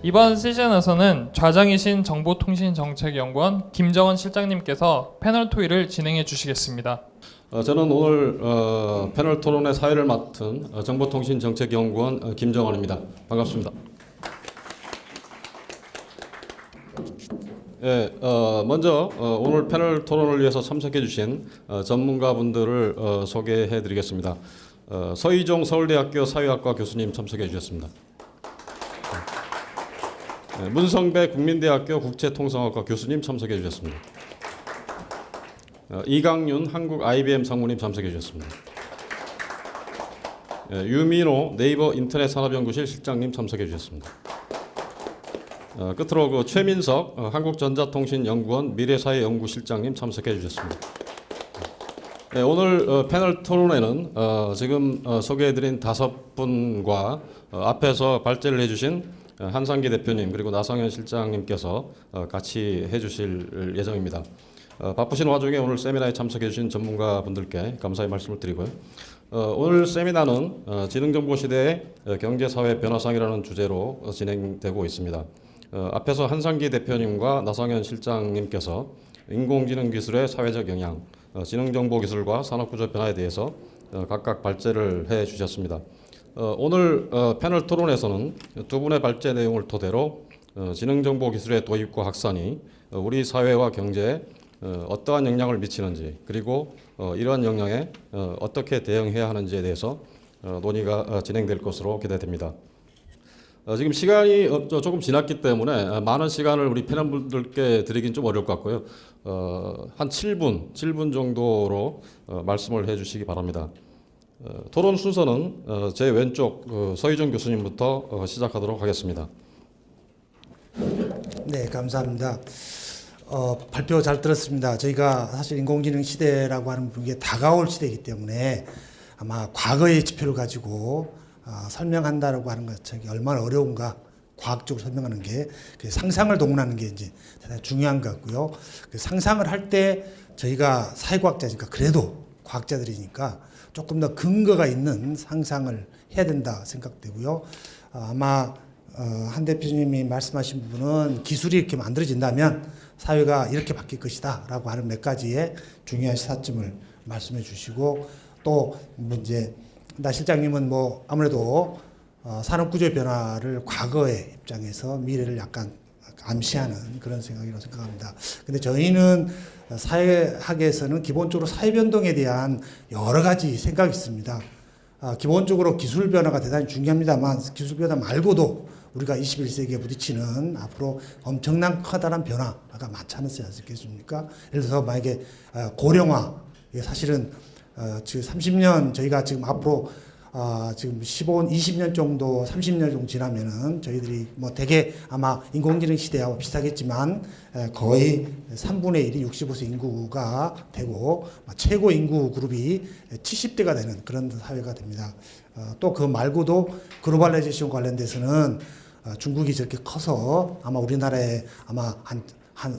이번 세션에서는 좌장이신 정보통신정책연구원 김정원 실장님께서 패널 토의를 진행해 주시겠습니다. 저는 오늘 패널 토론의 사회를 맡은 정보통신정책연구원 김정원입니다. 반갑습니다. 예, 먼저 오늘 패널 토론을 위해서 참석해 주신 전문가분들을 소개해 드리겠습니다. 서희종 서울대학교 사회학과 교수님 참석해 주셨습니다. 문성배 국민대학교 국제통상학과 교수님 참석해 주셨습니다. 이강윤 한국 IBM 상무님 참석해 주셨습니다. 유민호 네이버 인터넷산업연구실 실장님 참석해 주셨습니다. 끝으로 최민석 한국전자통신연구원 미래사회연구실장님 참석해 주셨습니다. 오늘 패널 토론회는 지금 소개해드린 5분과 앞에서 발제를 해주신 한상기 대표님 그리고 나성현 실장님께서 같이 해주실 예정입니다. 바쁘신 와중에 오늘 세미나에 참석해 주신 전문가분들께 감사의 말씀을 드리고요. 오늘 세미나는 지능정보 시대의 경제사회 변화상이라는 주제로 진행되고 있습니다. 앞에서 한상기 대표님과 나성현 실장님께서 인공지능 기술의 사회적 영향, 지능정보 기술과 산업구조 변화에 대해서 각각 발제를 해 주셨습니다. 오늘 패널 토론에서는 두 분의 발제 내용을 토대로 지능정보 기술의 도입과 확산이 우리 사회와 경제에 어떠한 영향을 미치는지 그리고 이러한 영향에 어떻게 대응해야 하는지에 대해서 논의가 진행될 것으로 기대됩니다. 지금 시간이 조금 지났기 때문에 많은 시간을 우리 패널분들께 드리긴 좀 어려울 것 같고요. 한 7분 정도로 말씀을 해주시기 바랍니다. 토론 순서는 제 왼쪽 서희정 교수님부터 시작하도록 하겠습니다. 네, 감사합니다. 발표 잘 들었습니다. 저희가 사실 인공지능 시대라고 하는 게 다가올 시대이기 때문에 아마 과거의 지표를 가지고 설명한다라고 하는 것 자체가 얼마나 어려운가 과학적으로 설명하는 게 상상을 동원하는 게 이제 대단히 중요한 것 같고요. 그 상상을 할 때 저희가 사회과학자니까 그래도 과학자들이니까 조금 더 근거가 있는 상상을 해야 된다 생각되고요. 아마 한 대표님이 말씀하신 부분은 기술이 이렇게 만들어진다면 사회가 이렇게 바뀔 것이다 라고 하는 몇 가지의 중요한 시사점을 말씀해 주시고 또 이제 나 실장님은 뭐 아무래도 산업구조의 변화를 과거의 입장에서 미래를 약간 암시하는 그런 생각이라고 생각합니다. 근데 저희는 사회학에서는 기본적으로 사회변동에 대한 여러 가지 생각이 있습니다. 기본적으로 기술 변화가 대단히 중요합니다만 기술 변화 말고도 우리가 21세기에 부딪히는 앞으로 엄청난 커다란 변화가 많지 않겠습니까? 예를 들어서 만약에 고령화, 사실은 지금 30년 저희가 지금 앞으로 지금 20년 정도 30년 정도 지나면은 저희들이 뭐 대개 아마 인공지능 시대하고 비슷하겠지만 거의 3분의 1이 65세 인구가 되고 최고 인구 그룹이 70대가 되는 그런 사회가 됩니다. 또 그 말고도 글로벌라이제이션 관련돼서는 중국이 저렇게 커서 아마 우리나라에 아마 한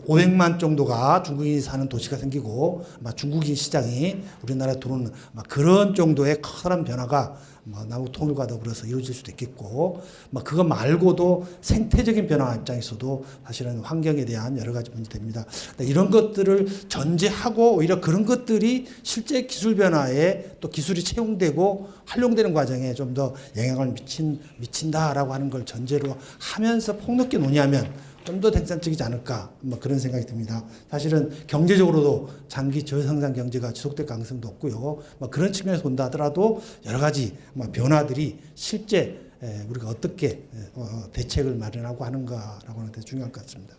500만 정도가 중국인이 사는 도시가 생기고 아마 중국인 시장이 우리나라에 들어오는 그런 정도의 커다란 변화가 남북 통일과 더불어서 이루어질 수도 있겠고 그거 말고도 생태적인 변화 입장에서도 사실은 환경에 대한 여러 가지 문제됩니다. 이런 것들을 전제하고 오히려 그런 것들이 실제 기술 변화에 또 기술이 채용되고 활용되는 과정에 좀 더 영향을 미친다라고 하는 걸 전제로 하면서 폭넓게 논의하면 좀 더 생산적이지 않을까 그런 생각이 듭니다. 사실은 경제적으로도 장기 저성장 경제가 지속될 가능성도 없고요. 그런 측면에서 본다 하더라도 여러 가지 변화들이 실제 우리가 어떻게 대책을 마련하고 하는가라고 하는 데 중요할 것 같습니다.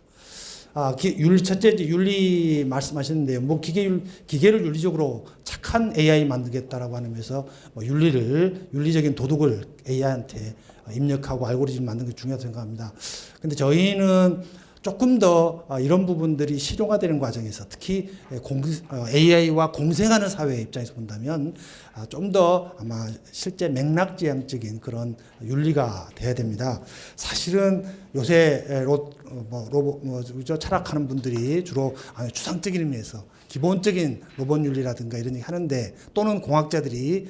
첫째 윤리 말씀하셨는데요. 뭐 기계를 윤리적으로 착한 AI 만들겠다라고 하는 면에서 윤리적인 도덕을 AI한테 입력하고 알고리즘 만드는 게 중요하다고 생각합니다. 근데 저희는 조금 더 이런 부분들이 실용화되는 과정에서 특히 AI와 공생하는 사회의 입장에서 본다면 좀 더 아마 실제 맥락지향적인 그런 윤리가 돼야 됩니다. 사실은 요새 로봇 철학하는 분들이 주로 추상적인 의미에서 기본적인 로봇 윤리라든가 이런 얘기 하는데 또는 공학자들이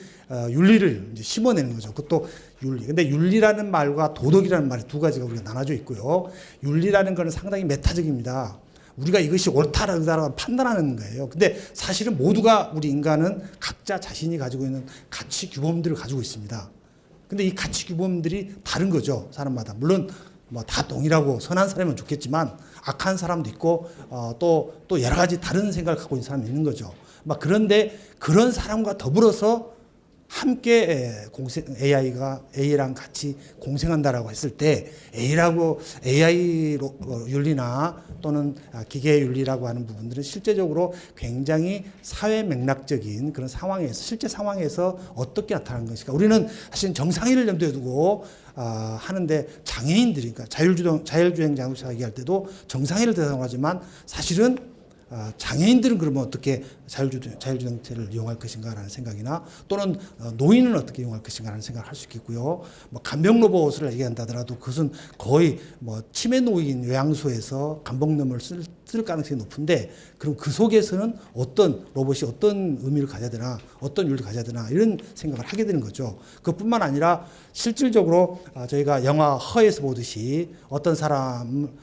윤리를 이제 심어내는 거죠. 그것도 윤리. 근데 윤리라는 말과 도덕이라는 말이 두 가지가 우리가 나눠져 있고요. 윤리라는 거는 상당히 메타적입니다. 우리가 이것이 옳다라고 판단하는 거예요. 근데 사실은 모두가 우리 인간은 각자 자신이 가지고 있는 가치 규범들을 가지고 있습니다. 근데 이 가치 규범들이 다른 거죠. 사람마다. 물론 뭐 다 동일하고 선한 사람이면 좋겠지만 악한 사람도 있고 또 여러 가지 다른 생각을 갖고 있는 사람이 있는 거죠. 막 그런데 그런 사람과 더불어서 함께 AI랑 같이 공생한다라고 했을 때 AI 윤리나 또는 기계 윤리라고 하는 부분들은 실제적으로 굉장히 사회 맥락적인 그런 상황에서 실제 상황에서 어떻게 나타나는 것일까? 우리는 사실 정상인을 염두에 두고 하는데 장애인들이 그러니까 자율주행 자동차 얘기할 때도 정상인을 대상으로 하지만 사실은 장애인들은 그러면 어떻게 자율주행차를 이용할 것인가라는 생각이나 또는 노인은 어떻게 이용할 것인가라는 생각을 할 수 있겠고요. 뭐 간병 로봇을 얘기한다 하더라도 그것은 거의 뭐 치매 노인 요양소에서 간병놈을 쓸 가능성이 높은데 그럼 그 속에서는 어떤 로봇이 어떤 의미를 가져야 되나 어떤 윤리를 가져야 되나 이런 생각을 하게 되는 거죠. 그뿐만 아니라 실질적으로 저희가 영화 허에서 보듯이 어떤 사람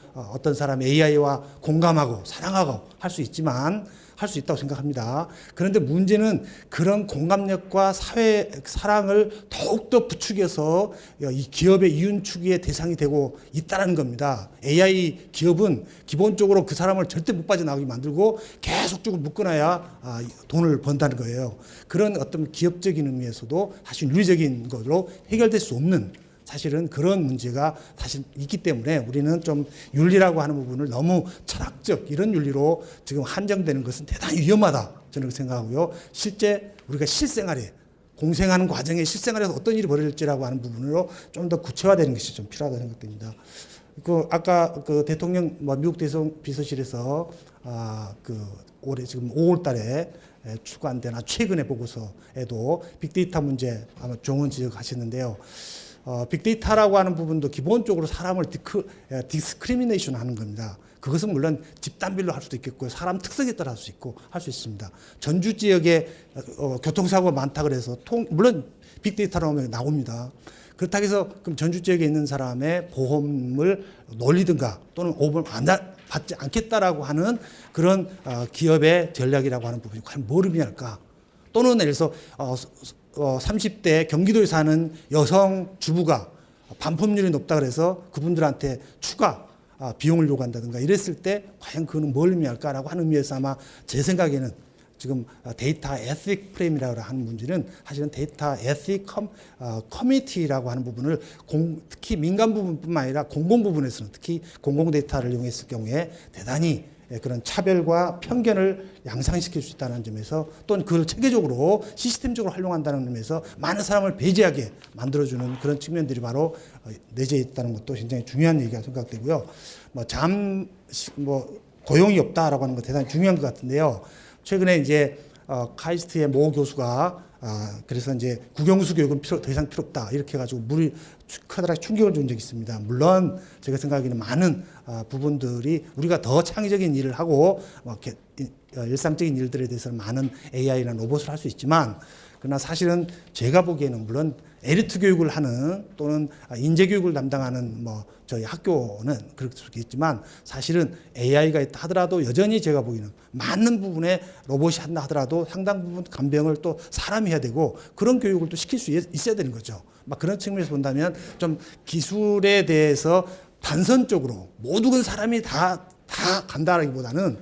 AI와 공감하고 사랑하고 할 수 있지만 할 수 있다고 생각합니다. 그런데 문제는 그런 공감력과 사랑을 더욱더 부추겨서 이 기업의 이윤추구의 대상이 되고 있다는 겁니다. AI 기업은 기본적으로 그 사람을 절대 못 빠져나가게 만들고 계속적으로 묶어놔야 돈을 번다는 거예요. 그런 어떤 기업적인 의미에서도 사실 윤리적인 것으로 해결될 수 없는 사실은 그런 문제가 사실 있기 때문에 우리는 좀 윤리라고 하는 부분을 너무 철학적 이런 윤리로 지금 한정되는 것은 대단히 위험하다 저는 생각하고요. 실제 우리가 실생활에 공생하는 과정에 실생활에서 어떤 일이 벌어질지라고 하는 부분으로 좀 더 구체화되는 것이 좀 필요하다고 생각됩니다. 아까 대통령 미국 대선 비서실에서 올해 지금 5월달에 출간된 최근의 보고서에도 빅데이터 문제 아마 좋은 지적하셨는데요. 빅데이터라고 하는 부분도 기본적으로 사람을 디스크리미네이션 하는 겁니다. 그것은 물론 집단별로 할 수도 있겠고요. 사람 특성에 따라 할 수 있고 할 수 있습니다. 전주 지역에 교통사고가 많다 그래서 물론 빅데이터로 하면 나옵니다. 그렇다고 해서 그럼 전주 지역에 있는 사람의 보험을 놀리든가 또는 보험을 받지 않겠다라고 하는 그런 기업의 전략이라고 하는 부분이 과연 뭘 의미할까? 또는 예를 들어서 30대 경기도에 사는 여성 주부가 반품률이 높다 그래서 그분들한테 추가 비용을 요구한다든가 이랬을 때 과연 그거는 뭘 의미할까라고 하는 의미에서 아마 제 생각에는 지금 데이터 에틱 프레임이라고 하는 문제는 사실은 데이터 에틱 커뮤니티라고 하는 부분을 특히 민간 부분뿐만 아니라 공공 부분에서는 특히 공공 데이터를 이용했을 경우에 대단히 그런 차별과 편견을 양상시킬 수 있다는 점에서 또는 그걸 체계적으로 시스템적으로 활용한다는 점에서 많은 사람을 배제하게 만들어주는 그런 측면들이 바로 내재해 있다는 것도 굉장히 중요한 얘기가 생각되고요. 고용이 없다라고 하는 거 대단히 중요한 것 같은데요. 최근에 이제 카이스트의 모 교수가 그래서 이제 국영수 교육은 더 이상 필요 없다 이렇게 해가지고 커다랗게 충격을 준 적이 있습니다. 물론 제가 생각하기에는 많은 부분들이 우리가 더 창의적인 일을 하고 일상적인 일들에 대해서는 많은 AI나 로봇을 할 수 있지만 그러나 사실은 제가 보기에는 물론 엘리트 교육을 하는 또는 인재 교육을 담당하는 저희 학교는 그럴 수 있겠지만 사실은 AI가 있다 하더라도 여전히 제가 보기에는 많은 부분에 로봇이 한다 하더라도 상당 부분 간병을 또 사람이 해야 되고 그런 교육을 또 시킬 수 있어야 되는 거죠. 그런 측면에서 본다면 좀 기술에 대해서 단선적으로 모든 사람이 다 간다라기보다는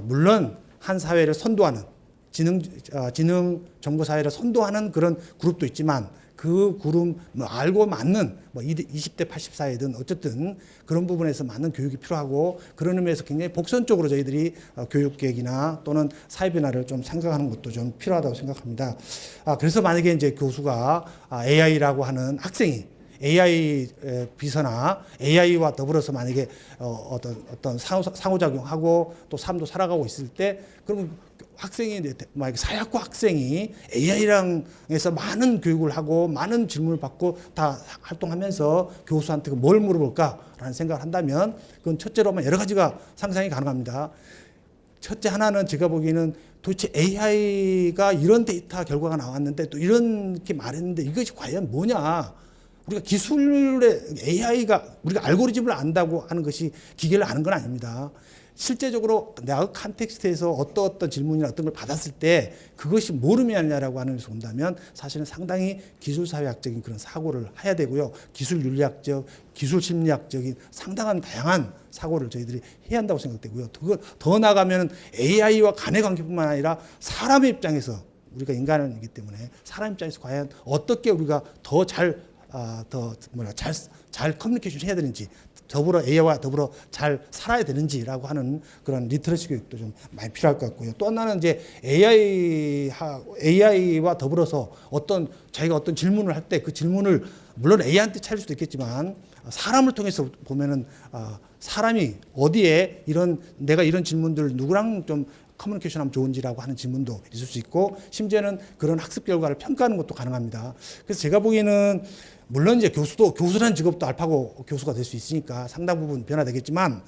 물론 한 사회를 선도하는 지능 정보 사회를 선도하는 그런 그룹도 있지만 그 그룹 알고 맞는 20대 80사이든 어쨌든 그런 부분에서 맞는 교육이 필요하고 그런 의미에서 굉장히 복선적으로 저희들이 교육 계획이나 또는 사회 변화를 좀 생각하는 것도 좀 필요하다고 생각합니다. 그래서 만약에 이제 교수가 AI라고 하는 학생이 AI 비서나 AI와 더불어서 만약에 어떤 상호작용하고 또 삶도 살아가고 있을 때 그러면 학생이 만약에 사회학과 학생이 AI랑 해서 많은 교육을 하고 많은 질문을 받고 다 활동하면서 교수한테 뭘 물어볼까라는 생각을 한다면 그건 첫째로 여러 가지가 상상이 가능합니다. 첫째 하나는 제가 보기에는 도대체 AI가 이런 데이터 결과가 나왔는데 또 이렇게 말했는데 이것이 과연 뭐냐? 우리가 기술의 AI가 우리가 알고리즘을 안다고 하는 것이 기계를 아는 건 아닙니다. 실제적으로 내가 컨텍스트에서 어떤 질문이나 어떤 걸 받았을 때 그것이 모르느냐라고 하는 것을 본다면 사실은 상당히 기술사회학적인 그런 사고를 해야 되고요. 기술윤리학적, 기술심리학적인 상당한 다양한 사고를 저희들이 해야 한다고 생각되고요. 더 나아가면 AI와 간의 관계뿐만 아니라 사람의 입장에서 우리가 인간이기 때문에 사람 입장에서 과연 어떻게 우리가 잘 커뮤니케이션 해야 되는지 더불어 AI와 더불어 잘 살아야 되는지라고 하는 그런 리터러시 교육도 좀 많이 필요할 것 같고요. 또 하나는 이제 AI와 더불어서 자기가 어떤 질문을 할 때 그 질문을 물론 AI한테 차릴 수도 있겠지만 사람을 통해서 보면은 사람이 어디에 내가 이런 질문들 누구랑 좀 커뮤니케이션하면 좋은지라고 하는 질문도 있을 수 있고 심지어는 그런 학습 결과를 평가하는 것도 가능합니다. 그래서 제가 보기에는 물론 이제 교수라는 직업도 알파고 교수가 될 수 있으니까 상당 부분 변화되겠지만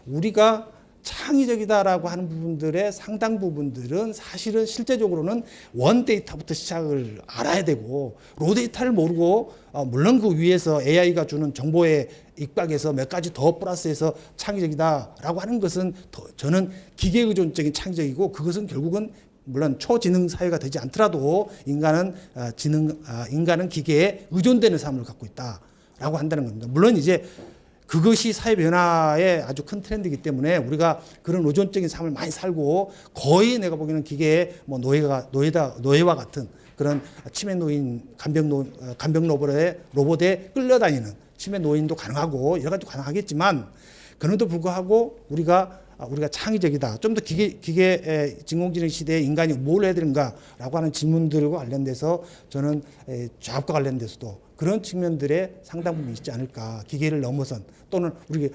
우리가 창의적이다라고 하는 부분들의 상당 부분들은 사실은 실제적으로는 원 데이터부터 시작을 알아야 되고 로 데이터를 모르고 물론 그 위에서 AI가 주는 정보의 입각에서 몇 가지 더 플러스해서 창의적이다라고 하는 것은 저는 기계 의존적인 창의적이고 그것은 결국은 물론 초지능 사회가 되지 않더라도 인간은 기계에 의존되는 삶을 갖고 있다라고 한다는 겁니다. 물론 이제 그것이 사회 변화의 아주 큰 트렌드이기 때문에 우리가 그런 의존적인 삶을 많이 살고 거의 내가 보기에는 기계의 뭐 노예와 같은 그런 치매 노인, 간병 로봇에 끌려다니는 치매 노인도 가능하고 여러 가지도 가능하겠지만 그럼에도 불구하고 우리가 창의적이다. 좀 더 기계 인공지능 시대에 인간이 뭘 해야 되는가라고 하는 질문들과 관련돼서 저는 좌업과 관련돼서도 그런 측면들의 상당 부분이 있지 않을까. 기계를 넘어선 또는 우리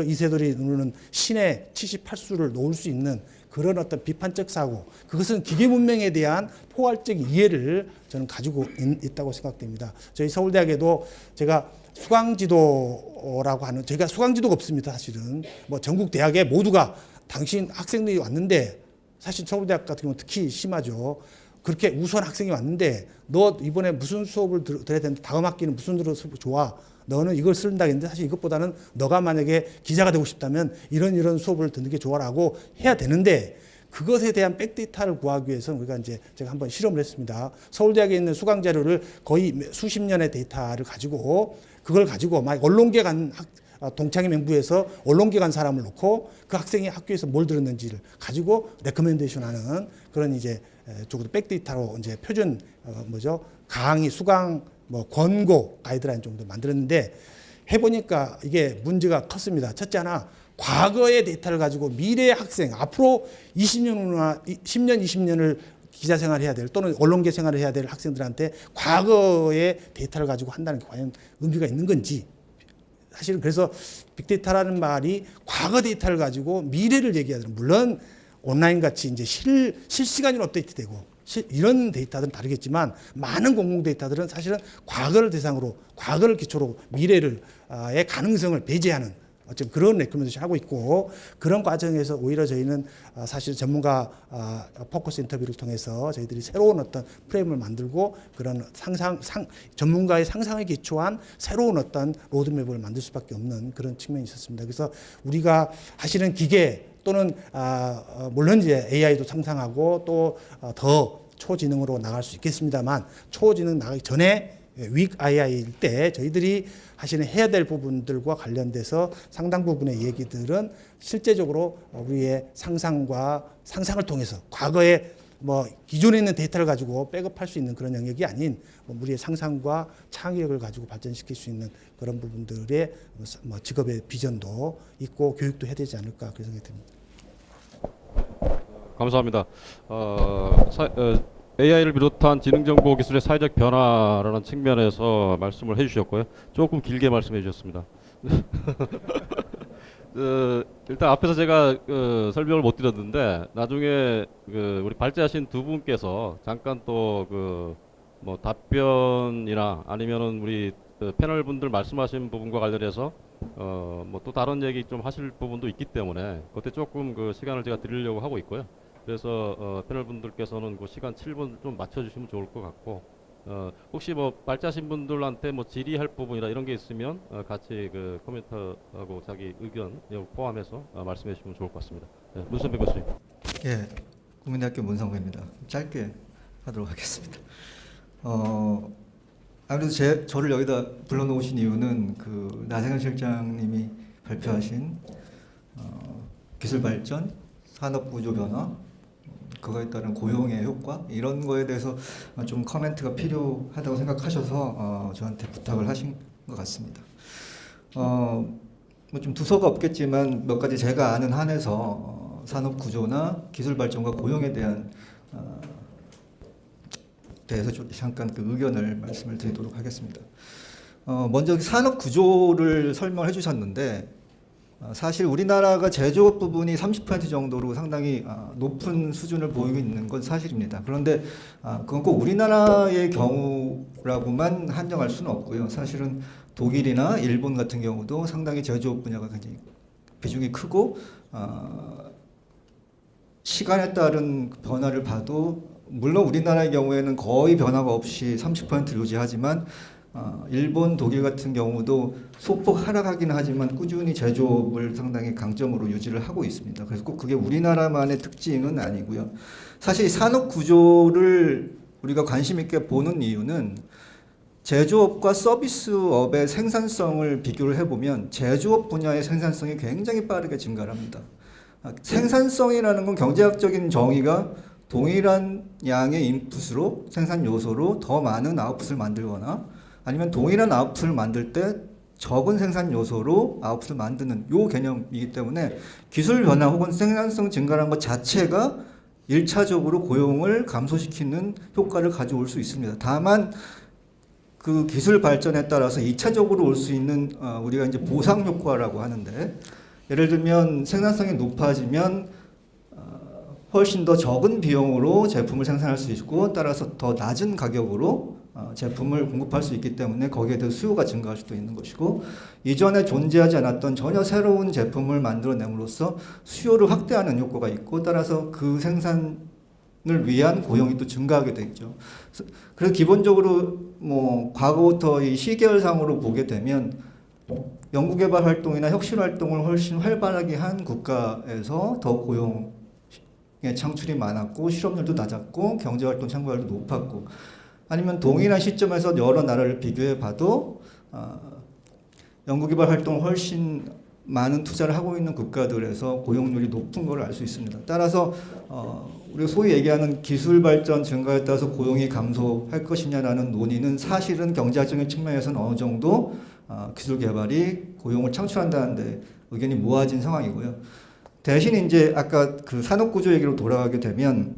이세돌이 누르는 신의 78수를 놓을 수 있는 그런 어떤 비판적 사고, 그것은 기계 문명에 대한 포괄적 이해를 저는 가지고 있다고 생각됩니다. 저희 서울대학에도 제가 수강지도라고 하는, 저희가 수강지도가 없습니다. 사실은 뭐 전국 대학에 모두가 당신 학생들이 왔는데, 사실 서울대학 같은 경우는 특히 심하죠. 그렇게 우수한 학생이 왔는데 너 이번에 무슨 수업을 들어야 되는데 다음 학기는 무슨 수업 좋아? 너는 이걸 쓴다 했는데 사실 이것보다는 너가 만약에 기자가 되고 싶다면 이런 수업을 듣는 게 좋아라고 해야 되는데, 그것에 대한 백데이터를 구하기 위해서는 우리가 이제 제가 한번 실험을 했습니다. 서울대학에 있는 수강 자료를 거의 수십 년의 데이터를 가지고 그걸 가지고 막 언론계 간 동창회 명부에서 언론계 간 사람을 놓고 그 학생이 학교에서 뭘 들었는지를 가지고 레커멘데이션 하는 그런 이제 적어도 백데이터로 이제 표준 강의 수강 권고 가이드라인 정도 만들었는데, 해보니까 이게 문제가 컸습니다. 첫째 하나, 과거의 데이터를 가지고 미래의 학생, 앞으로 20년, 10년, 20년을 기자 생활을 해야 될 또는 언론계 생활을 해야 될 학생들한테 과거의 데이터를 가지고 한다는 게 과연 의미가 있는 건지. 사실은 그래서 빅데이터라는 말이 과거 데이터를 가지고 미래를 얘기하더라고요. 물론 온라인 같이 이제 실시간으로 업데이트되고 이런 데이터들은 다르겠지만 많은 공공 데이터들은 사실은 과거를 대상으로, 과거를 기초로 미래의 가능성을 배제하는 어쨌든 그런 레코멘데이션을 하고 있고, 그런 과정에서 오히려 저희는 사실 전문가 포커스 인터뷰를 통해서 저희들이 새로운 어떤 프레임을 만들고 그런 전문가의 상상에 기초한 새로운 어떤 로드맵을 만들 수밖에 없는 그런 측면이 있었습니다. 그래서 우리가 사실은 기계 또는 물론 이제 AI도 상상하고 또 더 초지능으로 나갈 수 있겠습니다만, 초지능 나가기 전에 윅 AI일 때 저희들이 사실은 해야 될 부분들과 관련돼서 상당 부분의 얘기들은 실제적으로 우리의 상상을 통해서 과거에 기존에 있는 데이터를 가지고 백업할 수 있는 그런 영역이 아닌 우리의 상상과 창의력을 가지고 발전시킬 수 있는 그런 부분들의 직업의 비전도 있고 교육도 해야 되지 않을까 그런 생각이 듭니다. 감사합니다. AI를 비롯한 지능정보 기술의 사회적 변화라는 측면에서 말씀을 해주셨고요. 조금 길게 말씀해 주셨습니다. 일단 앞에서 제가 설명을 못 드렸는데 나중에 우리 발제하신 두 분께서 잠깐 또 답변이나 아니면은 우리 패널 분들 말씀하신 부분과 관련해서 뭐 또 다른 얘기 좀 하실 부분도 있기 때문에 그때 조금 그 시간을 제가 드리려고 하고 있고요. 그래서 패널 분들께서는 그 시간 7분 좀 맞춰주시면 좋을 것 같고, 혹시 뭐 말자신 분들한테 뭐 질의할 부분이나 이런 게 있으면 같이 그 코멘트하고 자기 의견 포함해서 말씀해 주시면 좋을 것 같습니다. 네, 문선배 교수님. 예, 국민대학교 문성배입니다. 짧게 하도록 하겠습니다. 아무래도 저를 여기다 불러놓으신 이유는 그 나성현 실장님이 발표하신 기술 발전, 산업 구조 변화, 그거에 따른 고용의 효과 이런 거에 대해서 좀 커멘트가 필요하다고 생각하셔서 저한테 부탁을 하신 것 같습니다. 뭐 좀 두서가 없겠지만 몇 가지 제가 아는 한에서 산업 구조나 기술 발전과 고용에 대한 대해서 좀 잠깐 그 의견을 말씀을 드리도록 하겠습니다. 먼저 산업 구조를 설명해 주셨는데 사실 우리나라가 제조업 부분이 30% 정도로 상당히 높은 수준을 보이고 있는 건 사실입니다. 그런데 그건 꼭 우리나라의 경우라고만 한정할 수는 없고요. 사실은 독일이나 일본 같은 경우도 상당히 제조업 분야가 굉장히 비중이 크고 시간에 따른 변화를 봐도 물론 우리나라의 경우에는 거의 변화가 없이 30%를 유지하지만 일본, 독일 같은 경우도 소폭 하락하긴 하지만 꾸준히 제조업을 상당히 강점으로 유지를 하고 있습니다. 그래서 꼭 그게 우리나라만의 특징은 아니고요. 사실 산업 구조를 우리가 관심 있게 보는 이유는 제조업과 서비스업의 생산성을 비교를 해보면 제조업 분야의 생산성이 굉장히 빠르게 증가를 합니다. 생산성이라는 건 경제학적인 정의가 동일한 양의 인풋으로 생산 요소로 더 많은 아웃풋을 만들거나 아니면 동일한 아웃풋을 만들 때 적은 생산 요소로 아웃풋을 만드는 요 개념이기 때문에 기술 변화 혹은 생산성 증가라는 것 자체가 1차적으로 고용을 감소시키는 효과를 가져올 수 있습니다. 다만 그 기술 발전에 따라서 2차적으로 올 수 있는 우리가 이제 보상 효과라고 하는데 예를 들면 생산성이 높아지면 훨씬 더 적은 비용으로 제품을 생산할 수 있고 따라서 더 낮은 가격으로 제품을 공급할 수 있기 때문에 거기에 대해 수요가 증가할 수도 있는 것이고 이전에 존재하지 않았던 전혀 새로운 제품을 만들어냄으로써 수요를 확대하는 효과가 있고 따라서 그 생산을 위한 고용이 또 증가하게 되죠. 그래서 기본적으로 뭐 과거부터 이 시계열상으로 보게 되면 연구개발 활동이나 혁신 활동을 훨씬 활발하게 한 국가에서 더 고용 창출이 많았고 실업률도 낮았고 경제활동 참가율도 높았고 아니면 동일한 시점에서 여러 나라를 비교해 봐도 연구개발 활동을 훨씬 많은 투자를 하고 있는 국가들에서 고용률이 높은 걸 알 수 있습니다. 따라서 우리가 소위 얘기하는 기술 발전 증가에 따라서 고용이 감소할 것이냐라는 논의는 사실은 경제학적인 측면에서는 어느 정도 기술 개발이 고용을 창출한다는데 의견이 모아진 상황이고요. 대신 이제 아까 그 산업 구조 얘기로 돌아가게 되면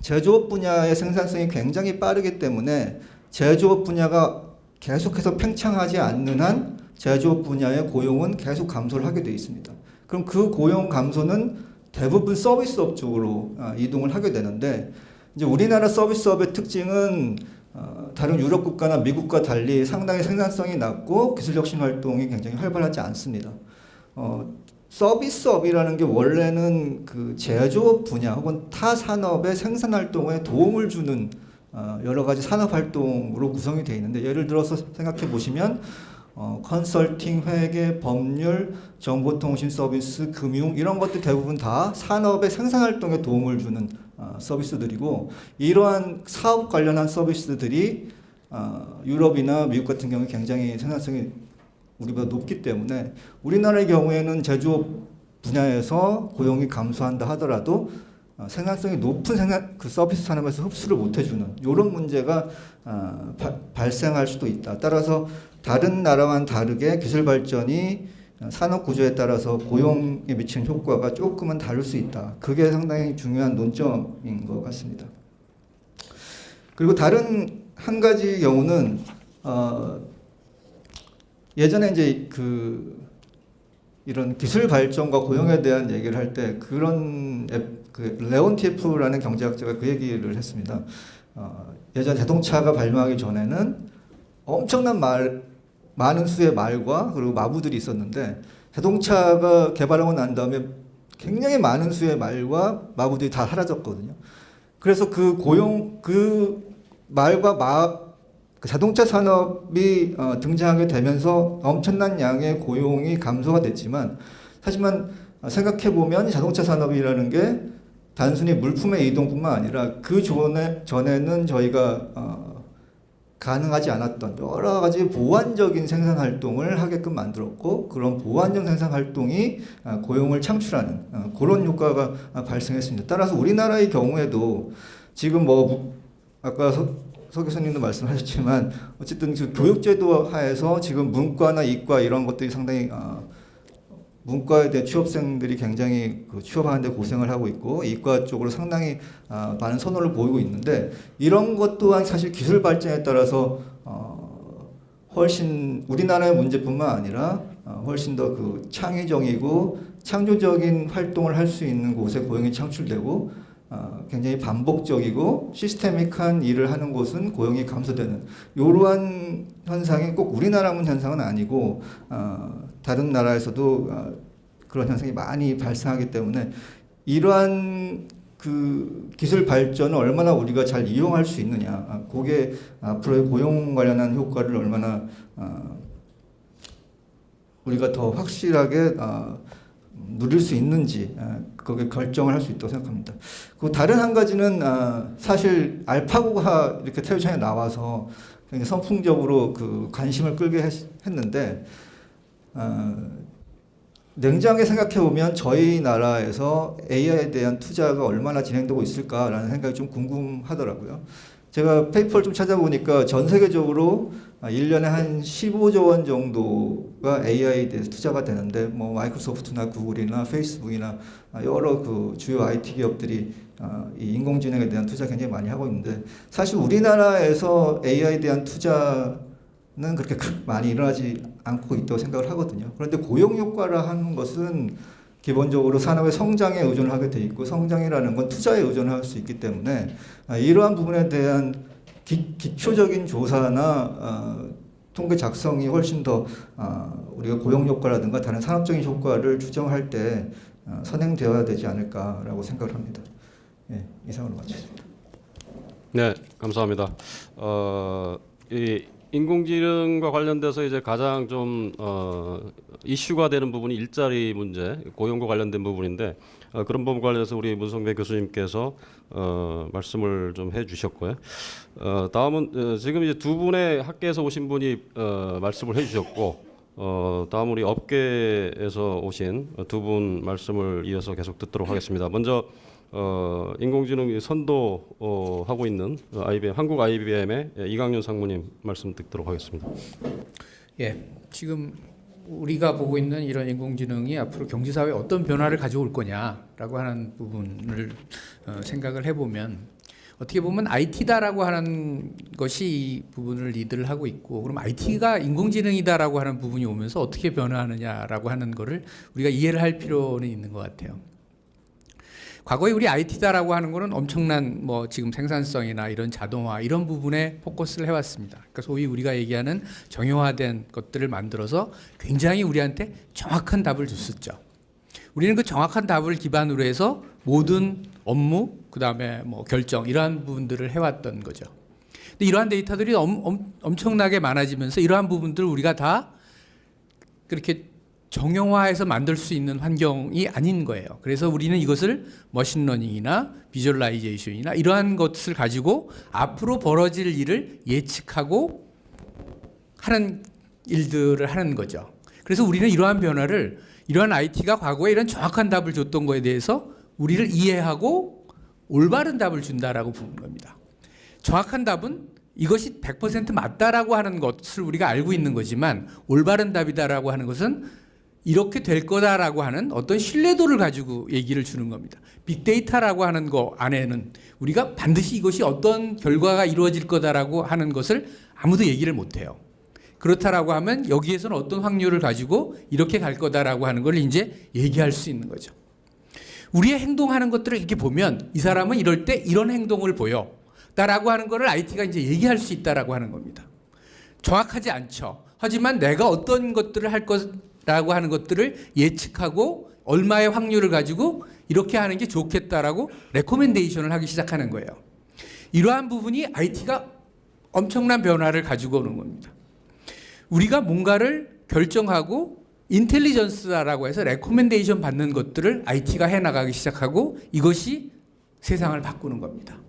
제조업 분야의 생산성이 굉장히 빠르기 때문에 제조업 분야가 계속해서 팽창하지 않는 한 제조업 분야의 고용은 계속 감소를 하게 돼 있습니다. 그럼 그 고용 감소는 대부분 서비스업 쪽으로 이동을 하게 되는데 이제 우리나라 서비스업의 특징은 다른 유럽 국가나 미국과 달리 상당히 생산성이 낮고 기술 혁신 활동이 굉장히 활발하지 않습니다. 서비스업이라는 게 원래는 그 제조업 분야 혹은 타 산업의 생산 활동에 도움을 주는 여러 가지 산업 활동으로 구성이 되어 있는데 예를 들어서 생각해 보시면 컨설팅, 회계, 법률, 정보통신 서비스, 금융 이런 것들 대부분 다 산업의 생산 활동에 도움을 주는 서비스들이고 이러한 사업 관련한 서비스들이 유럽이나 미국 같은 경우에 굉장히 생산성이 우리보다 높기 때문에 우리나라의 경우에는 제조업 분야에서 고용이 감소한다 하더라도 생산성이 높은 그 서비스 산업에서 흡수를 못 해주는 이런 문제가 발생할 수도 있다. 따라서 다른 나라와는 다르게 기술 발전이 산업 구조에 따라서 고용에 미치는 효과가 조금은 다를 수 있다. 그게 상당히 중요한 논점인 것 같습니다. 그리고 다른 한 가지 경우는 예전에 이제 이런 기술 발전과 고용에 대한 얘기를 할 때 그런 그 레온티에프라는 경제학자가 그 얘기를 했습니다. 예전 자동차가 발명하기 전에는 엄청난 많은 수의 말과 그리고 마부들이 있었는데 자동차가 개발하고 난 다음에 굉장히 많은 수의 말과 마부들이 다 사라졌거든요. 그래서 그 말과 그 자동차 산업이 등장하게 되면서 엄청난 양의 고용이 감소가 됐지만 하지만 생각해 보면 자동차 산업이라는 게 단순히 물품의 이동뿐만 아니라 그 전에는 저희가 가능하지 않았던 여러 가지 보완적인 생산 활동을 하게끔 만들었고 그런 보완적 생산 활동이 고용을 창출하는 그런 효과가 발생했습니다. 따라서 우리나라의 경우에도 지금 뭐 아까 서 교수님도 말씀하셨지만 어쨌든 그 교육제도 하에서 지금 문과나 이과 이런 것들이 상당히 문과에 대한 취업생들이 굉장히 그 취업하는데 고생을 하고 있고 이과 쪽으로 상당히 많은 선호를 보이고 있는데 이런 것 또한 사실 기술 발전에 따라서 훨씬 우리나라의 문제뿐만 아니라 훨씬 더 그 창의적이고 창조적인 활동을 할 수 있는 곳에 고용이 창출되고 굉장히 반복적이고 시스테믹한 일을 하는 곳은 고용이 감소되는 이러한 현상이 꼭 우리나라만 현상은 아니고 다른 나라에서도 그런 현상이 많이 발생하기 때문에 이러한 그 기술 발전을 얼마나 우리가 잘 이용할 수 있느냐, 그게 앞으로의 고용 관련한 효과를 얼마나 우리가 더 확실하게 누릴 수 있는지 거기에 결정을 할 수 있다고 생각합니다. 그 다른 한 가지는 사실 알파고가 이렇게 텔레비전에 나와서 굉장히 선풍적으로 그 관심을 끌게 했는데 냉정하게 생각해 보면 저희 나라에서 AI에 대한 투자가 얼마나 진행되고 있을까라는 생각이 좀 궁금하더라고요. 제가 페이퍼를 좀 찾아보니까 전 세계적으로 1년에 한 15조 원 정도가 AI에 대해서 투자가 되는데 뭐 마이크로소프트나 구글이나 페이스북이나 여러 그 주요 IT 기업들이 이 인공지능에 대한 투자 굉장히 많이 하고 있는데 사실 우리나라에서 AI에 대한 투자는 그렇게 많이 일어나지 않고 있다고 생각을 하거든요. 그런데 고용 효과라 하는 것은 기본적으로 산업의 성장에 의존을 하게 돼 있고 성장이라는 건 투자에 의존할 수 있기 때문에 이러한 부분에 대한 기초적인 조사나 통계 작성이 훨씬 더 우리가 고용 효과라든가 다른 산업적인 효과를 추정할 때 선행되어야 되지 않을까라고 생각을 합니다. 예, 이상으로 마치겠습니다. 네, 감사합니다. 이 인공지능과 관련돼서 이제 가장 좀 이슈가 되는 부분이 일자리 문제, 고용과 관련된 부분인데 그런 부분 관련해서 우리 문성배 교수님께서 말씀을 좀 해주셨고요. 다음은 지금 이제 두 분의 학계에서 오신 분이 말씀을 해주셨고 다음 우리 업계에서 오신 두 분 말씀을 이어서 계속 듣도록 하겠습니다. 먼저 인공지능 선도하고 있는 IBM, 한국 IBM의 이강윤 상무님 말씀 듣도록 하겠습니다. 예, 지금 우리가 보고 있는 이런 인공지능이 앞으로 경제사회에 어떤 변화를 가져올 거냐라고 하는 부분을 생각을 해보면 어떻게 보면 IT다라고 하는 것이 이 부분을 리드를 하고 있고 그럼 IT가 인공지능이다라고 하는 부분이 오면서 어떻게 변화하느냐라고 하는 거를 우리가 이해를 할 필요는 있는 것 같아요. 과거에 우리 IT다라고 하는 거는 엄청난 뭐 지금 생산성이나 이런 자동화 이런 부분에 포커스를 해왔습니다. 그러니까 소위 우리가 얘기하는 정형화된 것들을 만들어서 굉장히 우리한테 정확한 답을 줬었죠. 우리는 그 정확한 답을 기반으로 해서 모든 업무, 그 다음에 뭐 결정 이러한 부분들을 해왔던 거죠. 근데 이러한 데이터들이 엄청나게 많아지면서 이러한 부분들을 우리가 다 그렇게 정형화해서 만들 수 있는 환경이 아닌 거예요. 그래서 우리는 이것을 머신러닝이나 비주얼라이제이션이나 이러한 것을 가지고 앞으로 벌어질 일을 예측하고 하는 일들을 하는 거죠. 그래서 우리는 이러한 변화를 이러한 IT가 과거에 이런 정확한 답을 줬던 거에 대해서 우리를 이해하고 올바른 답을 준다라고 부르는 겁니다. 정확한 답은 이것이 100% 맞다라고 하는 것을 우리가 알고 있는 거지만 올바른 답이다라고 하는 것은 이렇게 될 거다라고 하는 어떤 신뢰도를 가지고 얘기를 주는 겁니다. 빅데이터라고 하는 거 안에는 우리가 반드시 이것이 어떤 결과가 이루어질 거다라고 하는 것을 아무도 얘기를 못해요. 그렇다라고 하면 여기에서는 어떤 확률을 가지고 이렇게 갈 거다라고 하는 걸 이제 얘기할 수 있는 거죠. 우리의 행동하는 것들을 이렇게 보면 이 사람은 이럴 때 이런 행동을 보여. 다라고 하는 거를 IT가 이제 얘기할 수 있다라고 하는 겁니다. 정확하지 않죠. 하지만 내가 어떤 것들을 할 거라고 하는 것들을 예측하고 얼마의 확률을 가지고 이렇게 하는 게 좋겠다라고 레코멘데이션을 하기 시작하는 거예요. 이러한 부분이 IT가 엄청난 변화를 가지고 오는 겁니다. 우리가 뭔가를 결정하고 인텔리전스라고 해서 레코멘데이션 받는 것들을 IT가 해나가기 시작하고 이것이 세상을 바꾸는 겁니다.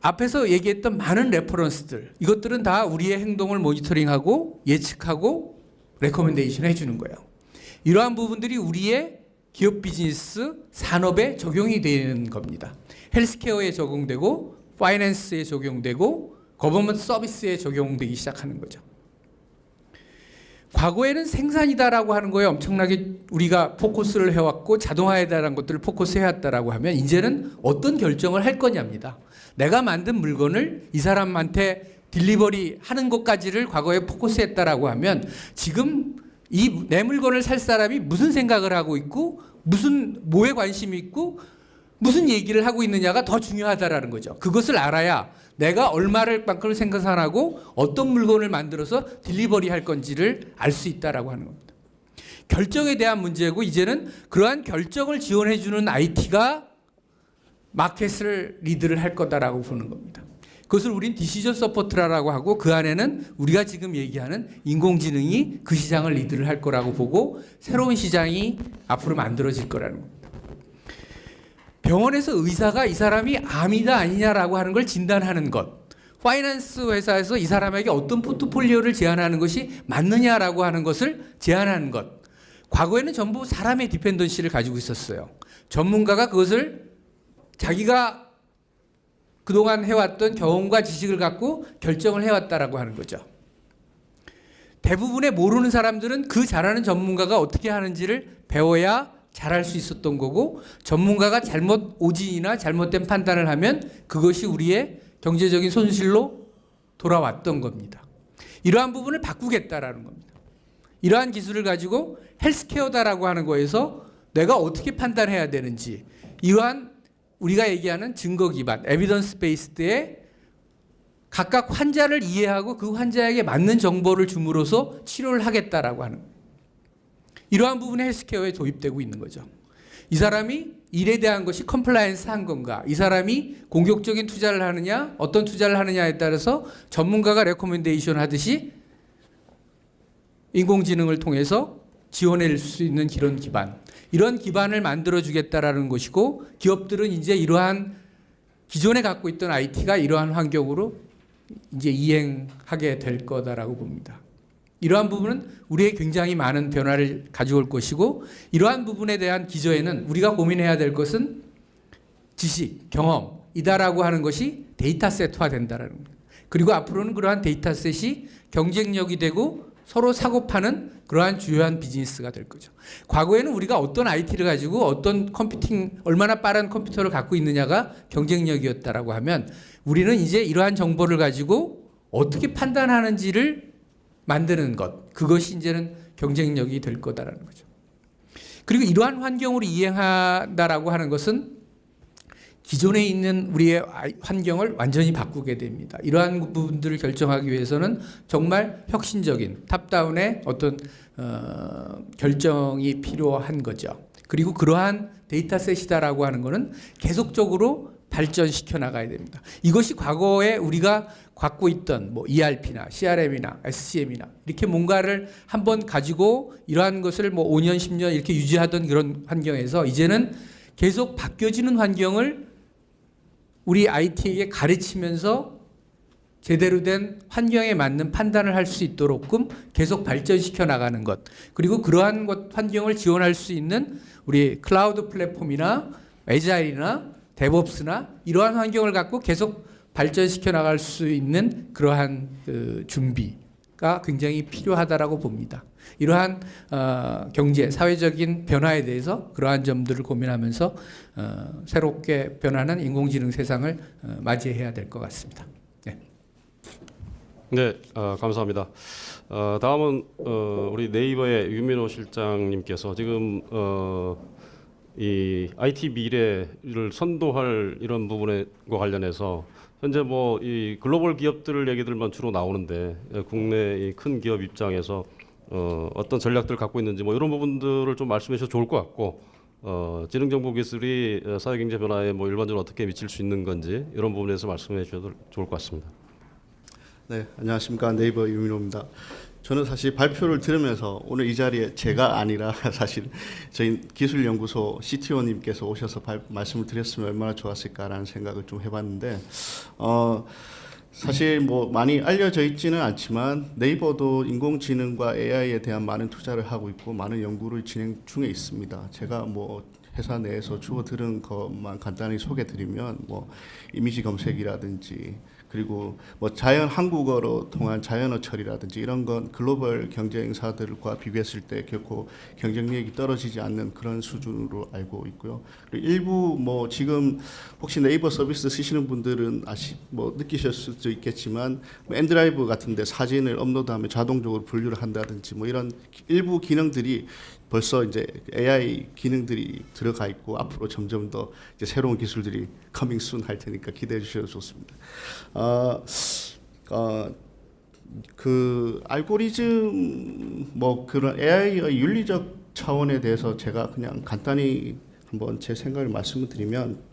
앞에서 얘기했던 많은 레퍼런스들, 이것들은 다 우리의 행동을 모니터링하고 예측하고 레코멘데이션 해주는 거예요. 이러한 부분들이 우리의 기업 비즈니스 산업에 적용이 되는 겁니다. 헬스케어에 적용되고 파이낸스에 적용되고 거버먼트 서비스에 적용되기 시작하는 거죠. 과거에는 생산이다라고 하는 거에 엄청나게 우리가 포커스를 해왔고 자동화에 대한 것들을 포커스해왔다라고 하면 이제는 어떤 결정을 할 거냐입니다. 내가 만든 물건을 이 사람한테 딜리버리 하는 것까지를 과거에 포커스했다라고 하면 지금 이 내 물건을 살 사람이 무슨 생각을 하고 있고 무슨 뭐에 관심이 있고 무슨 얘기를 하고 있느냐가 더 중요하다라는 거죠. 그것을 알아야 내가 얼마를 만큼 생산하고 어떤 물건을 만들어서 딜리버리 할 건지를 알 수 있다라고 하는 겁니다. 결정에 대한 문제고 이제는 그러한 결정을 지원해 주는 IT가 마켓을 리드를 할 거다라고 보는 겁니다. 그것을 우린 디시전 서포트라고 하고 그 안에는 우리가 지금 얘기하는 인공지능이 그 시장을 리드를 할 거라고 보고 새로운 시장이 앞으로 만들어질 거라는 겁니다. 병원에서 의사가 이 사람이 암이다 아니냐라고 하는 걸 진단하는 것, 파이낸스 회사에서 이 사람에게 어떤 포트폴리오를 제안하는 것이 맞느냐라고 하는 것을 제안하는 것, 과거에는 전부 사람의 디펜던시를 가지고 있었어요. 전문가가 그것을 자기가 그동안 해왔던 경험과 지식을 갖고 결정을 해왔다라고 하는 거죠. 대부분의 모르는 사람들은 그 잘하는 전문가가 어떻게 하는지를 배워야 잘할 수 있었던 거고 전문가가 잘못 오진이나 잘못된 판단을 하면 그것이 우리의 경제적인 손실로 돌아왔던 겁니다. 이러한 부분을 바꾸겠다라는 겁니다. 이러한 기술을 가지고 헬스케어다라고 하는 거에서 내가 어떻게 판단해야 되는지 이러한 우리가 얘기하는 증거 기반, 에비던스 베이스드의 각각 환자를 이해하고 그 환자에게 맞는 정보를 줌으로써 치료를 하겠다라고 하는 거예요. 이러한 부분이 헬스케어에 도입되고 있는 거죠. 이 사람이 일에 대한 것이 컴플라이언스 한 건가? 이 사람이 공격적인 투자를 하느냐? 어떤 투자를 하느냐에 따라서 전문가가 레코멘데이션 하듯이 인공지능을 통해서 지원할 수 있는 그런 기반. 이런 기반을 만들어주겠다라는 것이고 기업들은 이제 이러한 기존에 갖고 있던 IT가 이러한 환경으로 이제 이행하게 될 거다라고 봅니다. 이러한 부분은 우리의 굉장히 많은 변화를 가져올 것이고 이러한 부분에 대한 기저에는 우리가 고민해야 될 것은 지식, 경험이다라고 하는 것이 데이터셋화 된다라는 겁니다. 그리고 앞으로는 그러한 데이터셋이 경쟁력이 되고 서로 사고 파는 그러한 주요한 비즈니스가 될 거죠. 과거에는 우리가 어떤 IT를 가지고 어떤 컴퓨팅, 얼마나 빠른 컴퓨터를 갖고 있느냐가 경쟁력이었다라고 하면 우리는 이제 이러한 정보를 가지고 어떻게 판단하는지를 만드는 것, 그것이 이제는 경쟁력이 될 거다라는 거죠. 그리고 이러한 환경으로 이행한다라고 하는 것은 기존에 있는 우리의 환경을 완전히 바꾸게 됩니다. 이러한 부분들을 결정하기 위해서는 정말 혁신적인 탑다운의 어떤 결정이 필요한 거죠. 그리고 그러한 데이터셋이다라고 하는 것은 계속적으로 발전시켜 나가야 됩니다. 이것이 과거에 우리가 갖고 있던 뭐 ERP나 CRM이나 SCM이나 이렇게 뭔가를 한번 가지고 이러한 것을 뭐 5년, 10년 이렇게 유지하던 그런 환경에서 이제는 계속 바뀌어지는 환경을 우리 IT에게 가르치면서 제대로 된 환경에 맞는 판단을 할 수 있도록끔 계속 발전시켜 나가는 것. 그리고 그러한 것 환경을 지원할 수 있는 우리 클라우드 플랫폼이나 애자일이나 데브옵스나 이러한 환경을 갖고 계속 발전시켜 나갈 수 있는 그러한 그 준비가 굉장히 필요하다라고 봅니다. 이러한 경제, 사회적인 변화에 대해서 그러한 점들을 고민하면서 새롭게 변하는 인공지능 세상을 맞이해야 될 것 같습니다. 네. 네, 감사합니다. 다음은 우리 네이버의 유민호 실장님께서 지금 이 IT 미래를 선도할 이런 부분과 관련해서 현재 뭐 이 글로벌 기업들 얘기들만 주로 나오는데 국내 이 큰 기업 입장에서 어떤 전략들을 갖고 있는지 뭐 이런 부분들을 좀 말씀해 주셔도 좋을 것 같고 지능정보기술이 사회경제 변화에 뭐 일반적으로 어떻게 미칠 수 있는 건지 이런 부분에서 말씀해 주셔도 좋을 것 같습니다. 네, 안녕하십니까. 네이버 유민호입니다. 저는 사실 발표를 들으면서 오늘 이 자리에 제가 아니라 사실 저희 기술연구소 CTO님께서 오셔서 말씀을 드렸으면 얼마나 좋았을까라는 생각을 좀 해봤는데 사실 뭐 많이 알려져 있지는 않지만 네이버도 인공지능과 AI에 대한 많은 투자를 하고 있고 많은 연구를 진행 중에 있습니다. 제가 뭐 회사 내에서 주워 들은 것만 간단히 소개드리면 뭐 이미지 검색이라든지 그리고 뭐 자연 한국어로 통한 자연어 처리라든지 이런 건 글로벌 경쟁사들과 비교했을 때 결코 경쟁력이 떨어지지 않는 그런 수준으로 알고 있고요. 그리고 일부 뭐 지금 혹시 네이버 서비스 쓰시는 분들은 뭐 느끼실 수도 있겠지만 뭐 엔드라이브 같은데 사진을 업로드하면 자동적으로 분류를 한다든지 뭐 이런 일부 기능들이 벌써 이제 AI 기능들이 들어가 있고 앞으로 점점 더 이제 새로운 기술들이 커밍 순 할 테니까 기대해 주셔도 좋습니다. 그 알고리즘 뭐 그런 AI의 윤리적 차원에 대해서 제가 그냥 간단히 한번 제 생각을 말씀을 드리면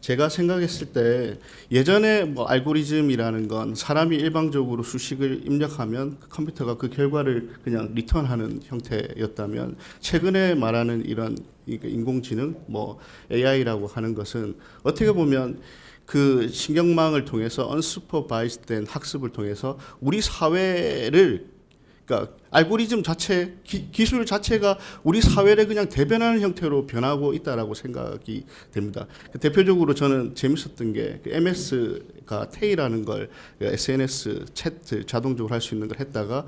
제가 생각했을 때 예전에 뭐 알고리즘이라는 건 사람이 일방적으로 수식을 입력하면 컴퓨터가 그 결과를 그냥 리턴하는 형태였다면 최근에 말하는 이런 인공지능 뭐 AI라고 하는 것은 어떻게 보면 그 신경망을 통해서 unsupervised된 학습을 통해서 우리 사회를 그러니까 알고리즘 자체, 기술 자체가 우리 사회를 그냥 대변하는 형태로 변하고 있다라고 생각이 됩니다. 대표적으로 저는 재밌었던 게 MS가 테이라는 걸 SNS 채트 자동적으로 할 수 있는 걸 했다가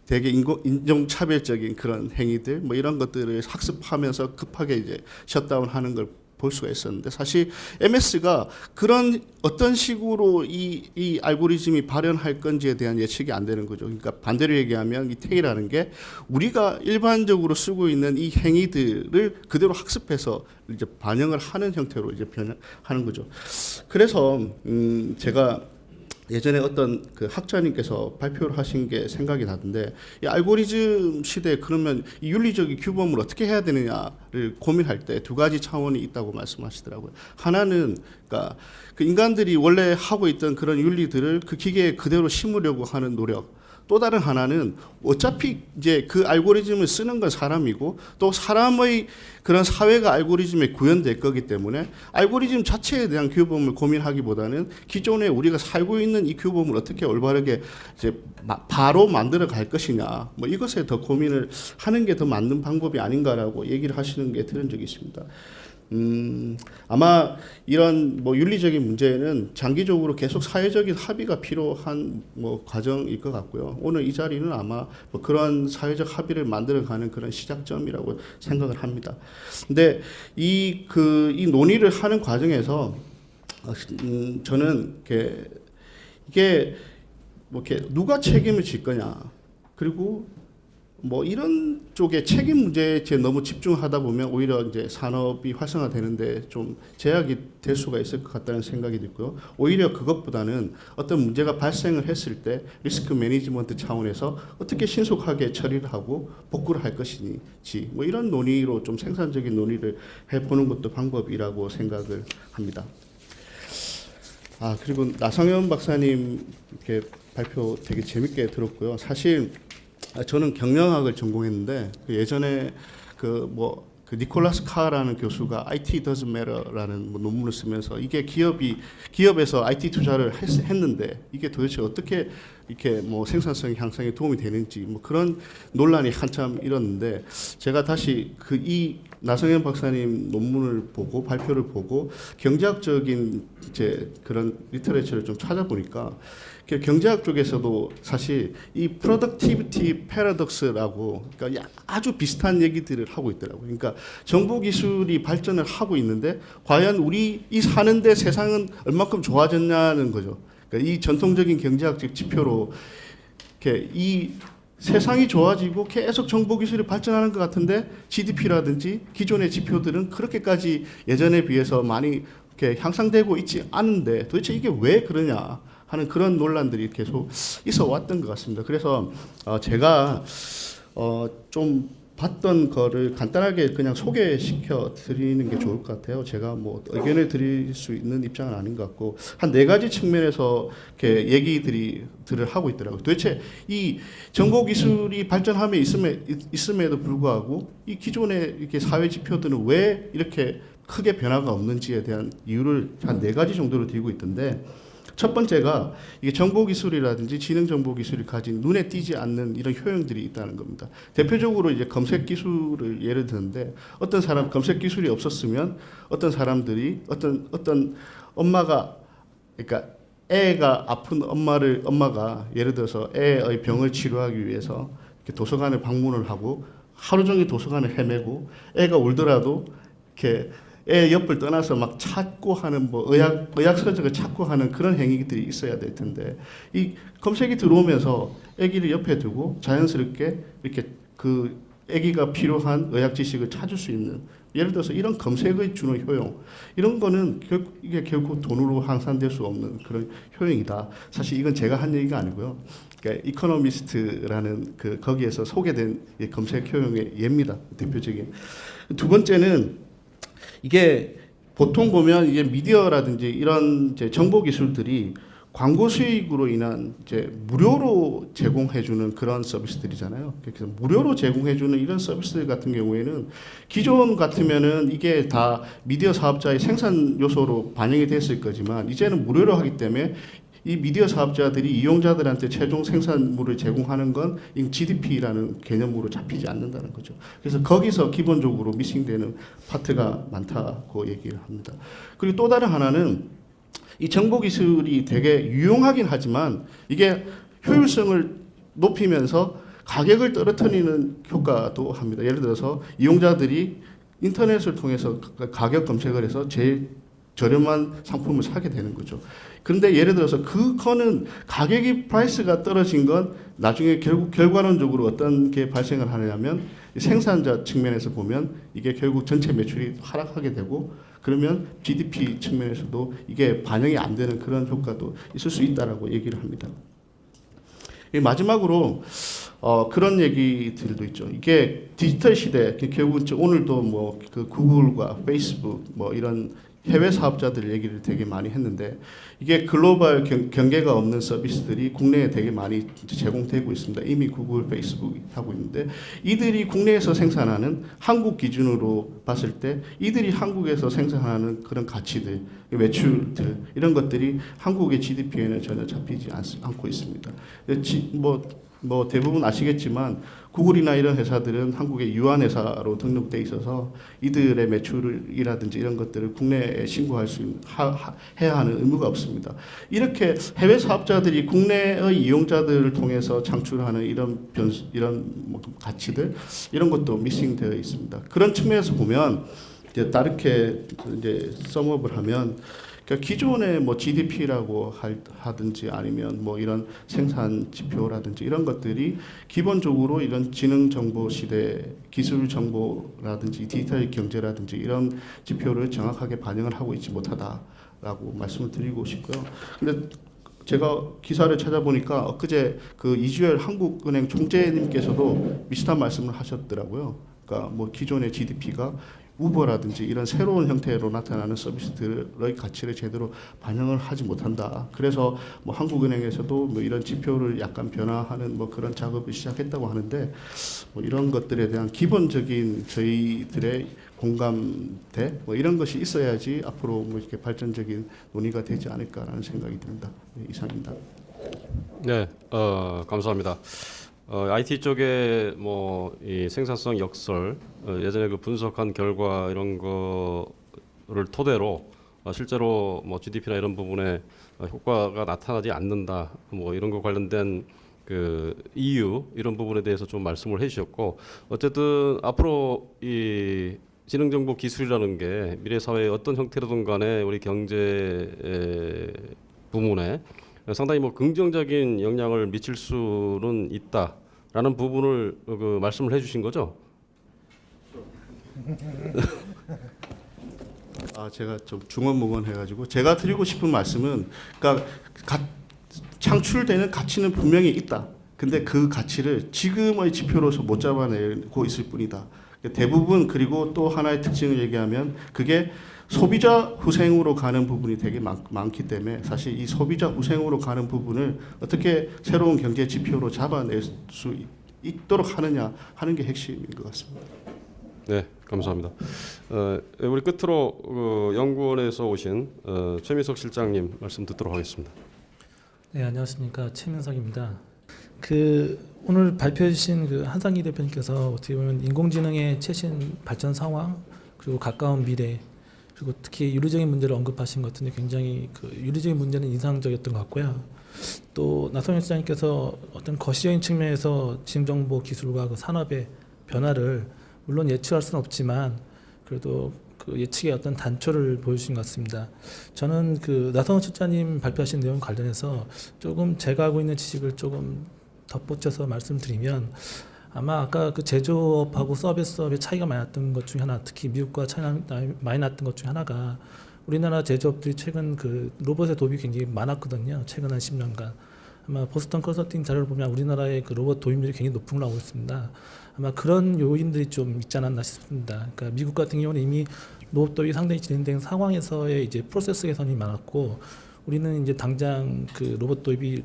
되게 인종차별적인 그런 행위들 뭐 이런 것들을 학습하면서 급하게 이제 셧다운하는 걸 볼 수가 있었는데 사실 MS가 그런 어떤 식으로 이 알고리즘이 발현할 건지에 대한 예측이 안 되는 거죠. 그러니까 반대로 얘기하면 이 테이라는 게 우리가 일반적으로 쓰고 있는 이 행위들을 그대로 학습해서 이제 반영을 하는 형태로 이제 변하는 거죠. 그래서 제가 예전에 어떤 그 학자님께서 발표를 하신 게 생각이 나던데 이 알고리즘 시대에 그러면 이 윤리적인 규범을 어떻게 해야 되느냐를 고민할 때 두 가지 차원이 있다고 말씀하시더라고요. 하나는 그러니까 그 인간들이 원래 하고 있던 그런 윤리들을 그 기계에 그대로 심으려고 하는 노력. 또 다른 하나는 어차피 이제 그 알고리즘을 쓰는 건 사람이고 또 사람의 그런 사회가 알고리즘에 구현될 거기 때문에 알고리즘 자체에 대한 규범을 고민하기보다는 기존에 우리가 살고 있는 이 규범을 어떻게 올바르게 이제 바로 만들어 갈 것이냐 뭐 이것에 더 고민을 하는 게 더 맞는 방법이 아닌가라고 얘기를 하시는 게 들은 적이 있습니다. 아마 이런 뭐 윤리적인 문제는 장기적으로 계속 사회적인 합의가 필요한 뭐 과정일 것 같고요. 오늘 이 자리는 아마 뭐 그런 사회적 합의를 만들어가는 그런 시작점이라고 생각을 합니다. 근데 이 논의를 하는 과정에서 저는 이게 뭐 이렇게 누가 책임을 질 거냐 그리고 뭐 이런 쪽에 책임 문제에 너무 집중하다 보면 오히려 이제 산업이 활성화되는데 좀 제약이 될 수가 있을 것 같다는 생각이 들고요. 오히려 그것보다는 어떤 문제가 발생을 했을 때 리스크 매니지먼트 차원에서 어떻게 신속하게 처리를 하고 복구를 할 것인지 뭐 이런 논의로 좀 생산적인 논의를 해보는 것도 방법이라고 생각을 합니다. 그리고 나성현 박사님 이렇게 발표 되게 재밌게 들었고요. 사실 저는 경영학을 전공했는데 예전에 그 니콜라스 카라는 교수가 IT doesn't matter라는 논문을 쓰면서 이게 기업에서 IT 투자를 했는데 이게 도대체 어떻게 이렇게 뭐 생산성 향상에 도움이 되는지 뭐 그런 논란이 한참 일었는데 제가 다시 이 나성현 박사님 논문을 보고 발표를 보고 경제학적인 이제 그런 리터레처를 좀 찾아보니까 경제학 쪽에서도 사실 이 productivity paradox라고 그러니까 아주 비슷한 얘기들을 하고 있더라고요. 그러니까 정보 기술이 발전을 하고 있는데 과연 우리 이 사는데 세상은 얼마큼 좋아졌냐는 거죠. 그러니까 이 전통적인 경제학적 지표로 이렇게 이 세상이 좋아지고 계속 정보 기술이 발전하는 것 같은데 GDP라든지 기존의 지표들은 그렇게까지 예전에 비해서 많이 이렇게 향상되고 있지 않은데 도대체 이게 왜 그러냐 하는 그런 논란들이 계속 있어 왔던 것 같습니다. 그래서 제가 좀 봤던 거를 간단하게 그냥 소개시켜 드리는 게 좋을 것 같아요. 제가 뭐 의견을 드릴 수 있는 입장은 아닌 것 같고 한 4가지 측면에서 이렇게 얘기들을 하고 있더라고요. 도대체 이 정보 기술이 발전함에 있음에도 불구하고 이 기존의 이렇게 사회 지표들은 왜 이렇게 크게 변화가 없는지에 대한 이유를 한 4가지 정도로 들고 있던데, 첫 번째가 이게 정보 기술이라든지 지능 정보 기술이 가진 눈에 띄지 않는 이런 효용들이 있다는 겁니다. 대표적으로 이제 검색 기술을 예를 드는데, 어떤 사람 검색 기술이 없었으면 어떤 사람들이 어떤 엄마가, 그러니까 애가 아픈 엄마가 예를 들어서 애의 병을 치료하기 위해서 이렇게 도서관에 방문을 하고 하루 종일 도서관을 헤매고 애가 울더라도 이렇게 애 옆을 떠나서 막 찾고 하는 뭐 의학 서적을 찾고 하는 그런 행위들이 있어야 될 텐데, 이 검색이 들어오면서 아기를 옆에 두고 자연스럽게 이렇게 그 아기가 필요한 의학 지식을 찾을 수 있는, 예를 들어서 이런 검색의 주는 효용, 이런 거는 이게 결국 돈으로 환산될 수 없는 그런 효용이다. 사실 이건 제가 한 얘기가 아니고요. 그러니까 이코노미스트라는 그 거기에서 소개된 검색 효용의 예입니다. 대표적인. 두 번째는 이게 보통 보면 이게 미디어라든지 이런 이제 정보 기술들이 광고 수익으로 인한 이제 무료로 제공해주는 그런 서비스들이잖아요. 그래서 무료로 제공해주는 이런 서비스들 같은 경우에는 기존 같으면은 이게 다 미디어 사업자의 생산 요소로 반영이 됐을 거지만, 이제는 무료로 하기 때문에 이 미디어 사업자들이 이용자들한테 최종 생산물을 제공하는 건 GDP라는 개념으로 잡히지 않는다는 거죠. 그래서 거기서 기본적으로 미싱되는 파트가 많다고 얘기를 합니다. 그리고 또 다른 하나는 이 정보 기술이 되게 유용하긴 하지만 이게 효율성을 높이면서 가격을 떨어뜨리는 효과도 합니다. 예를 들어서 이용자들이 인터넷을 통해서 가격 검색을 해서 제일 저렴한 상품을 사게 되는 거죠. 그런데 예를 들어서 그거는 가격이 프라이스가 떨어진 건 나중에 결국 결과론적으로 어떤 게 발생을 하냐면, 생산자 측면에서 보면 이게 결국 전체 매출이 하락하게 되고, 그러면 GDP 측면에서도 이게 반영이 안 되는 그런 효과도 있을 수 있다라고 얘기를 합니다. 마지막으로 그런 얘기들도 있죠. 이게 디지털 시대, 결국 오늘도 뭐 그 구글과 페이스북 뭐 이런 해외 사업자들 얘기를 되게 많이 했는데, 이게 글로벌 경계가 없는 서비스들이 국내에 되게 많이 제공되고 있습니다. 이미 구글, 페이스북이 하고 있는데, 이들이 국내에서 생산하는 한국 기준으로 봤을 때 이들이 한국에서 생산하는 그런 가치들, 매출들, 이런 것들이 한국의 GDP에는 전혀 잡히지 않고 있습니다. 뭐 대부분 아시겠지만 구글이나 이런 회사들은 한국의 유한 회사로 등록돼 있어서 이들의 매출이라든지 이런 것들을 국내에 신고할 해야 하는 의무가 없습니다. 이렇게 해외 사업자들이 국내의 이용자들을 통해서 창출하는 이런 뭐 가치들, 이런 것도 미싱되어 있습니다. 그런 측면에서 보면 이제 다르게 이제 썸업을 하면, 그러니까 기존의 뭐 GDP라고 하든지 아니면 뭐 이런 생산 지표라든지 이런 것들이 기본적으로 이런 지능 정보 시대, 기술 정보라든지 디지털 경제라든지 이런 지표를 정확하게 반영을 하고 있지 못하다라고 말씀을 드리고 싶고요. 근데 제가 기사를 찾아보니까 엊그제 그 이주열 한국은행 총재님께서도 비슷한 말씀을 하셨더라고요. 그러니까 뭐 기존의 GDP가 우버라든지 이런 새로운 형태로 나타나는 서비스들의 가치를 제대로 반영을 하지 못한다. 그래서 뭐 한국은행에서도 뭐 이런 지표를 약간 변화하는 뭐 그런 작업을 시작했다고 하는데, 뭐 이런 것들에 대한 기본적인 저희들의 공감대 뭐 이런 것이 있어야지 앞으로 뭐 이렇게 발전적인 논의가 되지 않을까라는 생각이 듭니다. 네, 이상입니다. 네, 감사합니다. IT 쪽에 뭐 이 생산성 역설, 예전에 그 분석한 결과 이런 거를 토대로 실제로 뭐 GDP나 이런 부분에 효과가 나타나지 않는다, 뭐 이런 거 관련된 그 이유, 이런 부분에 대해서 좀 말씀을 해주셨고, 어쨌든 앞으로 이 지능정보 기술이라는 게 미래 사회의 어떤 형태로든 간에 우리 경제 부문에 상당히 뭐 긍정적인 영향을 미칠 수는 있다라는 부분을 그 말씀을 해주신 거죠. 제가 좀 중언무언해가지고 제가 드리고 싶은 말씀은, 그러니까 창출되는 가치는 분명히 있다. 근데 그 가치를 지금의 지표로서 못 잡아내고 있을 뿐이다. 대부분, 그리고 또 하나의 특징을 얘기하면 그게 소비자 후생으로 가는 부분이 되게 많기 때문에 사실 이 소비자 후생으로 가는 부분을 어떻게 새로운 경제 지표로 잡아낼 수 있도록 하느냐 하는 게 핵심인 것 같습니다. 네, 감사합니다. 우리 끝으로 연구원에서 오신 최민석 실장님 말씀 듣도록 하겠습니다. 네, 안녕하십니까, 최민석입니다. 오늘 발표해 주신 한상기 대표님께서 어떻게 보면 인공지능의 최신 발전 상황, 그리고 가까운 미래, 그리고 특히 윤리적인 문제를 언급하신 것 같은데 굉장히 윤리적인 문제는 인상적이었던 것 같고요. 또 나성현 시장님께서 어떤 거시적인 측면에서 지능정보 기술과 산업의 변화를 물론 예측할 수는 없지만 그래도 예측의 어떤 단초를 보여주신 것 같습니다. 저는 나성현 실장님 발표하신 내용 관련해서 조금 제가 알고 있는 지식을 조금 덧붙여서 말씀드리면, 아마 아까 제조업하고 서비스업의 차이가 많이 났던 것 중에 하나, 특히 미국과 차이가 많이 났던 것 중에 하나가 우리나라 제조업들이 최근 로봇의 도입이 굉장히 많았거든요. 최근 한 10년간. 아마 보스턴 컨설팅 자료를 보면 우리나라의 로봇 도입률이 굉장히 높은 걸로 알고 있습니다. 아마 그런 요인들이 좀 있지 않았나 싶습니다. 그러니까 미국 같은 경우는 이미 로봇 도입이 상당히 진행된 상황에서의 이제 프로세스 개선이 많았고, 우리는 이제 당장 로봇 도입이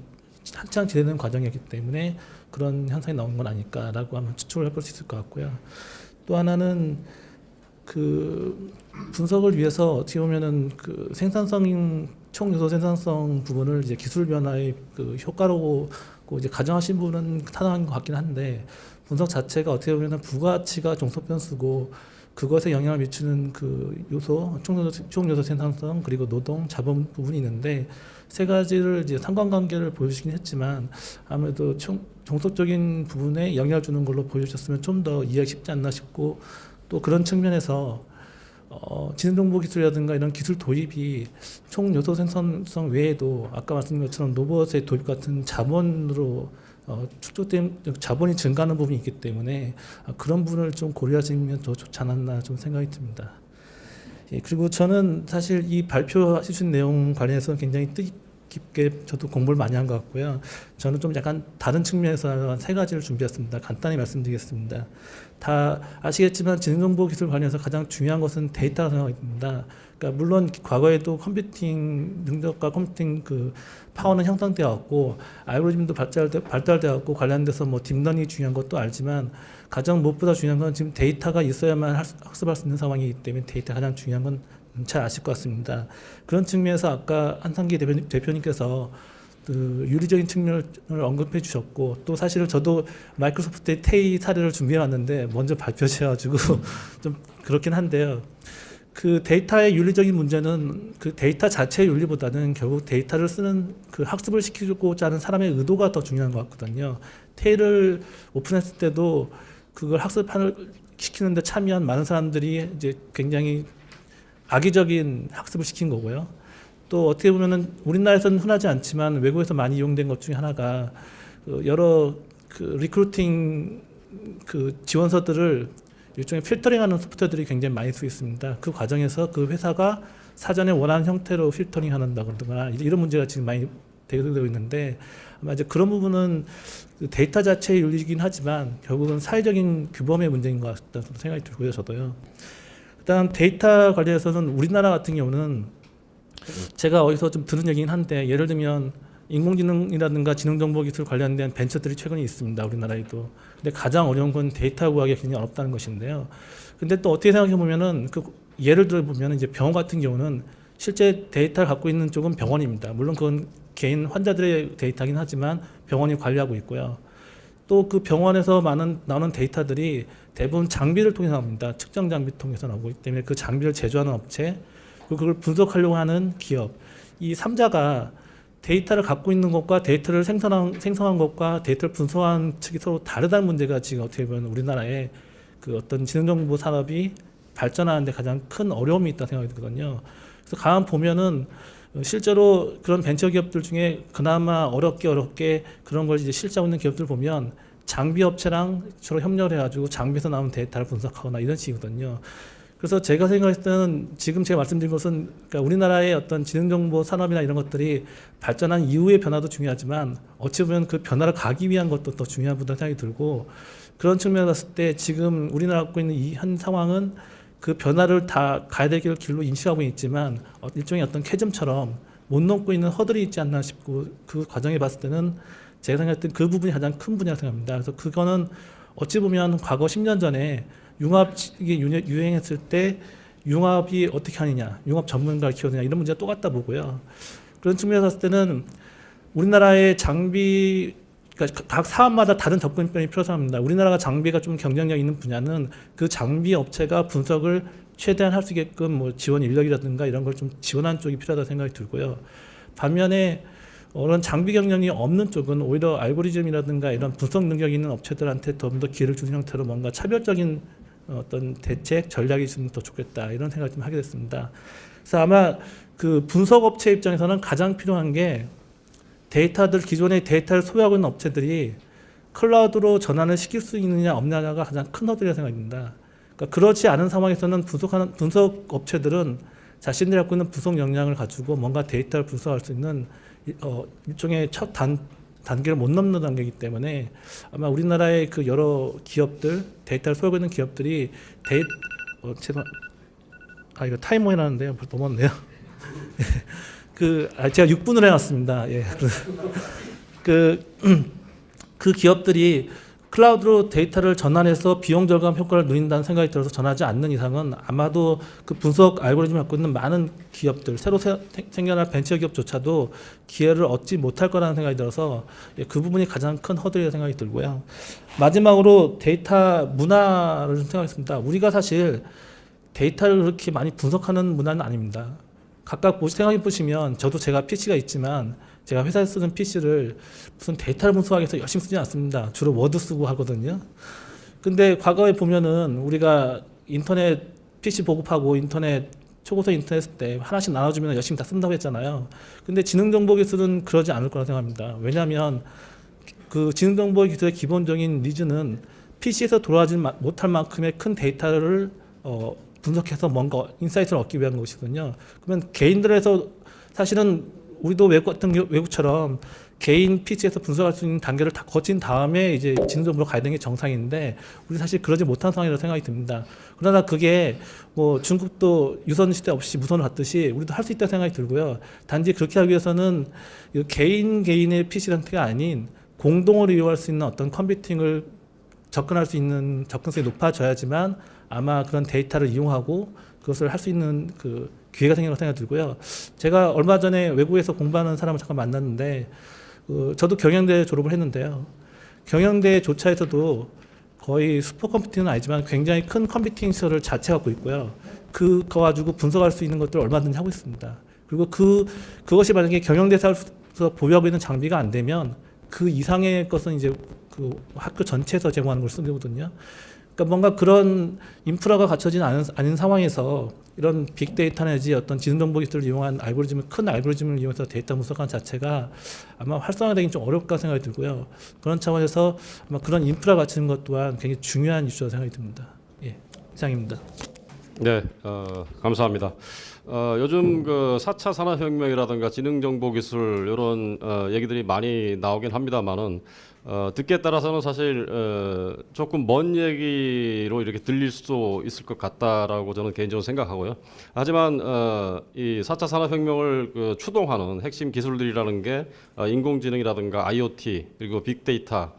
한창 진행되는 과정이었기 때문에 그런 현상이 나온 건 아닐까라고 한번 추측을 해볼 수 있을 것 같고요. 또 하나는 분석을 위해서 어떻게 보면은 생산성, 총 요소 생산성 부분을 이제 기술 변화의 효과로 이제 가정하신 분은 타당한 것 같긴 한데, 분석 자체가 어떻게 보면은 부가가치가 종속 변수고 그것에 영향을 미치는 요소, 총 요소 생산성, 그리고 노동, 자본 부분이 있는데, 세 가지를 이제 상관관계를 보여주시긴 했지만 아무래도 종속적인 부분에 영향을 주는 걸로 보여주셨으면 좀 더 이해하기 쉽지 않나 싶고, 또 그런 측면에서 지능정보기술이라든가 이런 기술 도입이 총 요소 생산성 외에도 아까 말씀드린 것처럼 로봇의 도입 같은 자본으로 축적된 자본이 증가하는 부분이 있기 때문에 그런 부분을 좀 고려하시면 더 좋지 않았나 좀 생각이 듭니다. 예, 그리고 저는 사실 이 발표하신 내용 관련해서 굉장히 뜻깊게 저도 공부를 많이 한 것 같고요. 저는 좀 약간 다른 측면에서 한 세 가지를 준비했습니다. 간단히 말씀드리겠습니다. 다 아시겠지만 지능정보 기술 관련해서 가장 중요한 것은 데이터라고 생각이 듭니다. 그러니까 물론 과거에도 컴퓨팅 능력과 컴퓨팅 파워는 형성되어 왔고 알고리즘도 발달되어 왔고 관련돼서 딥러닝이 중요한 것도 알지만 가장 무엇보다 중요한 건 지금 데이터가 있어야만 학습할 수 있는 상황이기 때문에 데이터가 가장 중요한 건 잘 아실 것 같습니다. 그런 측면에서 아까 한상기 대표님께서 윤리적인 측면을 언급해 주셨고, 또 사실은 저도 마이크로소프트의 테이 사례를 준비해 왔는데 먼저 발표하셔가지고 좀 그렇긴 한데요. 데이터의 윤리적인 문제는 데이터 자체의 윤리보다는 결국 데이터를 쓰는 학습을 시키고자 하는 사람의 의도가 더 중요한 것 같거든요. 테이를 오픈했을 때도 그걸 학습시키는데 참여한 많은 사람들이 이제 굉장히 악의적인 학습을 시킨 거고요. 또 어떻게 보면은 우리나라에서는 흔하지 않지만 외국에서 많이 이용된 것 중에 하나가 여러 리크루팅 지원서들을 일종의 필터링하는 소프트웨어들이 굉장히 많이 쓰고 있습니다. 그 과정에서 그 회사가 사전에 원하는 형태로 필터링한다거나 이런 문제가 지금 많이 대두되고 있는데, 아마 이제 그런 부분은 데이터 자체의 윤리이긴 하지만 결국은 사회적인 규범의 문제인 것 같다는 생각이 들고요, 저도요. 그다음 데이터 관련해서는 우리나라 같은 경우는 제가 어디서 좀 들은 얘기긴 한데, 예를 들면 인공지능이라든가 지능정보기술 관련된 벤처들이 최근에 있습니다, 우리나라에도. 근데 가장 어려운 건 데이터 구하기가 굉장히 어렵다는 것인데요. 근데 또 어떻게 생각해 보면은 예를 들어 보면은 이제 병원 같은 경우는 실제 데이터를 갖고 있는 쪽은 병원입니다. 물론 그건 개인 환자들의 데이터긴 하지만 병원이 관리하고 있고요. 또 병원에서 나오는 데이터들이 대부분 장비를 통해서 나옵니다. 측정 장비 통해서 나오기 때문에 그 장비를 제조하는 업체, 그리고 그걸 분석하려고 하는 기업, 이 3자가 데이터를 갖고 있는 것과 데이터를 생성한 것과 데이터를 분석한 측이 서로 다르다는 문제가 지금 어떻게 보면 우리나라의 어떤 지능정보 산업이 발전하는데 가장 큰 어려움이 있다고 생각이 들거든요. 그래서 가만 보면은 실제로 그런 벤처 기업들 중에 그나마 어렵게 그런 걸 이제 실시하고 있는 기업들 보면 장비 업체랑 서로 협력을 해가지고 장비에서 나오는 데이터를 분석하거나 이런 식이거든요. 그래서 제가 생각했을 때는 지금 제가 말씀드린 것은 그러니까 우리나라의 어떤 지능정보 산업이나 이런 것들이 발전한 이후의 변화도 중요하지만 어찌 보면 그 변화를 가기 위한 것도 더 중요한 부분이라는 생각이 들고 그런 측면에서 봤을 때 지금 우리나라가 갖고 있는 이 한 상황은 그 변화를 다 가야 될 길로 인식하고 있지만 일종의 어떤 캐즘처럼 못 넘고 있는 허들이 있지 않나 싶고 그 과정에 봤을 때는 제가 생각했던 그 부분이 가장 큰 분야라고 생각합니다. 그래서 그거는 어찌 보면 과거 10년 전에 융합이 유행했을 때 융합이 어떻게 하느냐, 융합 전문가를 키우느냐 이런 문제가 똑같다 보고요. 그런 측면에서 봤을 때는 우리나라의 장비, 그러니까 각 사업마다 다른 접근점이 필요합니다. 우리나라가 장비가 좀 경쟁력 있는 분야는 그 장비 업체가 분석을 최대한 할 수 있게끔 뭐 지원 인력이라든가 이런 걸 좀 지원하는 쪽이 필요하다고 생각이 들고요. 반면에 그런 장비 경력이 없는 쪽은 오히려 알고리즘이라든가 이런 분석 능력이 있는 업체들한테 더 기회를 주는 형태로 뭔가 차별적인 어떤 대책 전략이 있으면 더 좋겠다 이런 생각을 좀 하게 됐습니다. 그래서 아마 그 분석 업체 입장에서는 가장 필요한 게 데이터들 기존의 데이터를 소유하고 있는 업체들이 클라우드로 전환을 시킬 수 있느냐 없느냐가 가장 큰 허들이라고 생각합니다. 그러니까 그렇지 않은 상황에서는 분석 업체들은 자신들이 갖고 있는 분석 역량을 가지고 뭔가 데이터를 분석할 수 있는 일종의 첫 단계를 못 넘는 단계이기 때문에 아마 우리나라의 그 여러 기업들 데이터를 소유하고 있는 기업들이 이거 타이머 해놨는데요. 넘었네요. 제가 6분을 해놨습니다. 예. 그 기업들이 클라우드로 데이터를 전환해서 비용 절감 효과를 누린다는 생각이 들어서 전하지 않는 이상은 아마도 그 분석 알고리즘을 갖고 있는 많은 기업들, 새로 생겨날 벤처 기업조차도 기회를 얻지 못할 거라는 생각이 들어서 그 부분이 가장 큰 허들이라는 생각이 들고요. 마지막으로 데이터 문화를 좀 생각했습니다. 우리가 사실 데이터를 그렇게 많이 분석하는 문화는 아닙니다. 각각 생각해 보시면 저도 제가 PC가 있지만 제가 회사에 쓰는 PC를 무슨 데이터를 분석하기 위해서 열심히 쓰지 않습니다. 주로 워드 쓰고 하거든요. 근데 과거에 보면은 우리가 인터넷 PC 보급하고 인터넷 초고속 인터넷 쓸 때 하나씩 나눠주면 열심히 다 쓴다고 했잖아요. 근데 지능정보기술은 그러지 않을 거라 생각합니다. 왜냐하면 그 지능정보기술의 기본적인 니즈는 PC에서 돌아가지 못할 만큼의 큰 데이터를 분석해서 뭔가 인사이트를 얻기 위한 것이거든요. 그러면 개인들에서 사실은 우리도 외국처럼 개인 PC에서 분석할 수 있는 단계를 다 거친 다음에 이제 지능정보로 가야 되는 게 정상인데 우리 사실 그러지 못한 상황이라고 생각이 듭니다. 그러나 그게 뭐 중국도 유선 시대 없이 무선을 갖듯이 우리도 할 수 있다고 생각이 들고요. 단지 그렇게 하기 위해서는 개인의 PC 상태가 아닌 공동으로 이용할 수 있는 어떤 컴퓨팅을 접근할 수 있는 접근성이 높아져야지만 아마 그런 데이터를 이용하고 그것을 할 수 있는 그 기회가 생긴다고 생각이 들고요. 제가 얼마 전에 외국에서 공부하는 사람을 잠깐 만났는데 저도 경영대 졸업을 했는데요. 경영대 조차에서도 거의 슈퍼컴퓨팅은 아니지만 굉장히 큰 컴퓨팅 시설을 자체 갖고 있고요. 그거 가지고 분석할 수 있는 것들을 얼마든지 하고 있습니다. 그리고 그것이 만약에 경영대에서 보유하고 있는 장비가 안 되면 그 이상의 것은 이제 그 학교 전체에서 제공하는 걸 쓰는 거거든요. 그러니까 뭔가 그런 인프라가 갖춰진 않은 상황에서 이런 빅데이터 내지 어떤 지능정보 기술을 이용한 큰 알고리즘을 이용해서 데이터 분석하는 자체가 아마 활성화되긴 좀 어렵다 생각이 들고요. 그런 차원에서 아마 그런 인프라 갖추는 것 또한 굉장히 중요한 이슈라고 생각이 듭니다. 예, 이상입니다. 네, 감사합니다. 요즘 그 4차 산업혁명이라든가 지능정보기술 이런 얘기들이 많이 나오긴 합니다만은 듣기에 따라서는 사실 조금 먼 얘기로 이렇게 들릴 수도 있을 것 같다라고 저는 개인적으로 생각하고요. 하지만 이 4차 산업혁명을 그 추동하는 핵심 기술들이라는 게 인공지능이라든가 IoT 그리고 빅데이터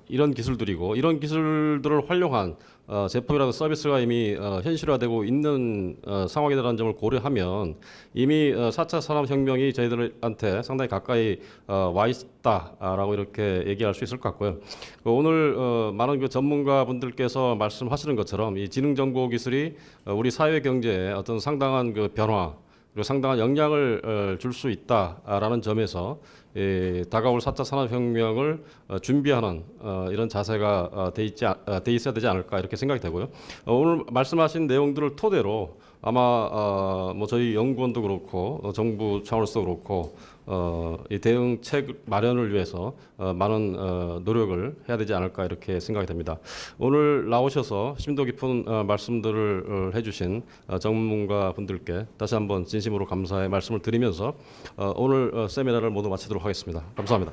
이런 기술들이고 이런 기술들을 활용한 제품이라든가 서비스가 이미 현실화되고 있는 상황이라는 점을 고려하면 이미 4차 산업혁명이 저희들한테 상당히 가까이 와 있다라고 이렇게 얘기할 수 있을 것 같고요. 오늘 많은 그 전문가분들께서 말씀하시는 것처럼 이 지능정보기술이 우리 사회 경제에 어떤 상당한 그 변화 그리고 상당한 영향을 줄 수 있다라는 점에서 다가올 4차 산업혁명을 준비하는 이런 자세가 돼 있어야 되지 않을까 이렇게 생각이 되고요. 오늘 말씀하신 내용들을 토대로 아마 뭐 저희 연구원도 그렇고 정부 차원에서도 그렇고 이 대응책 마련을 위해서 많은 노력을 해야 되지 않을까 이렇게 생각이 됩니다. 오늘 나오셔서 심도 깊은 말씀들을 해주신 전문가 분들께 다시 한번 진심으로 감사의 말씀을 드리면서 오늘 세미나를 모두 마치도록 하겠습니다. 감사합니다.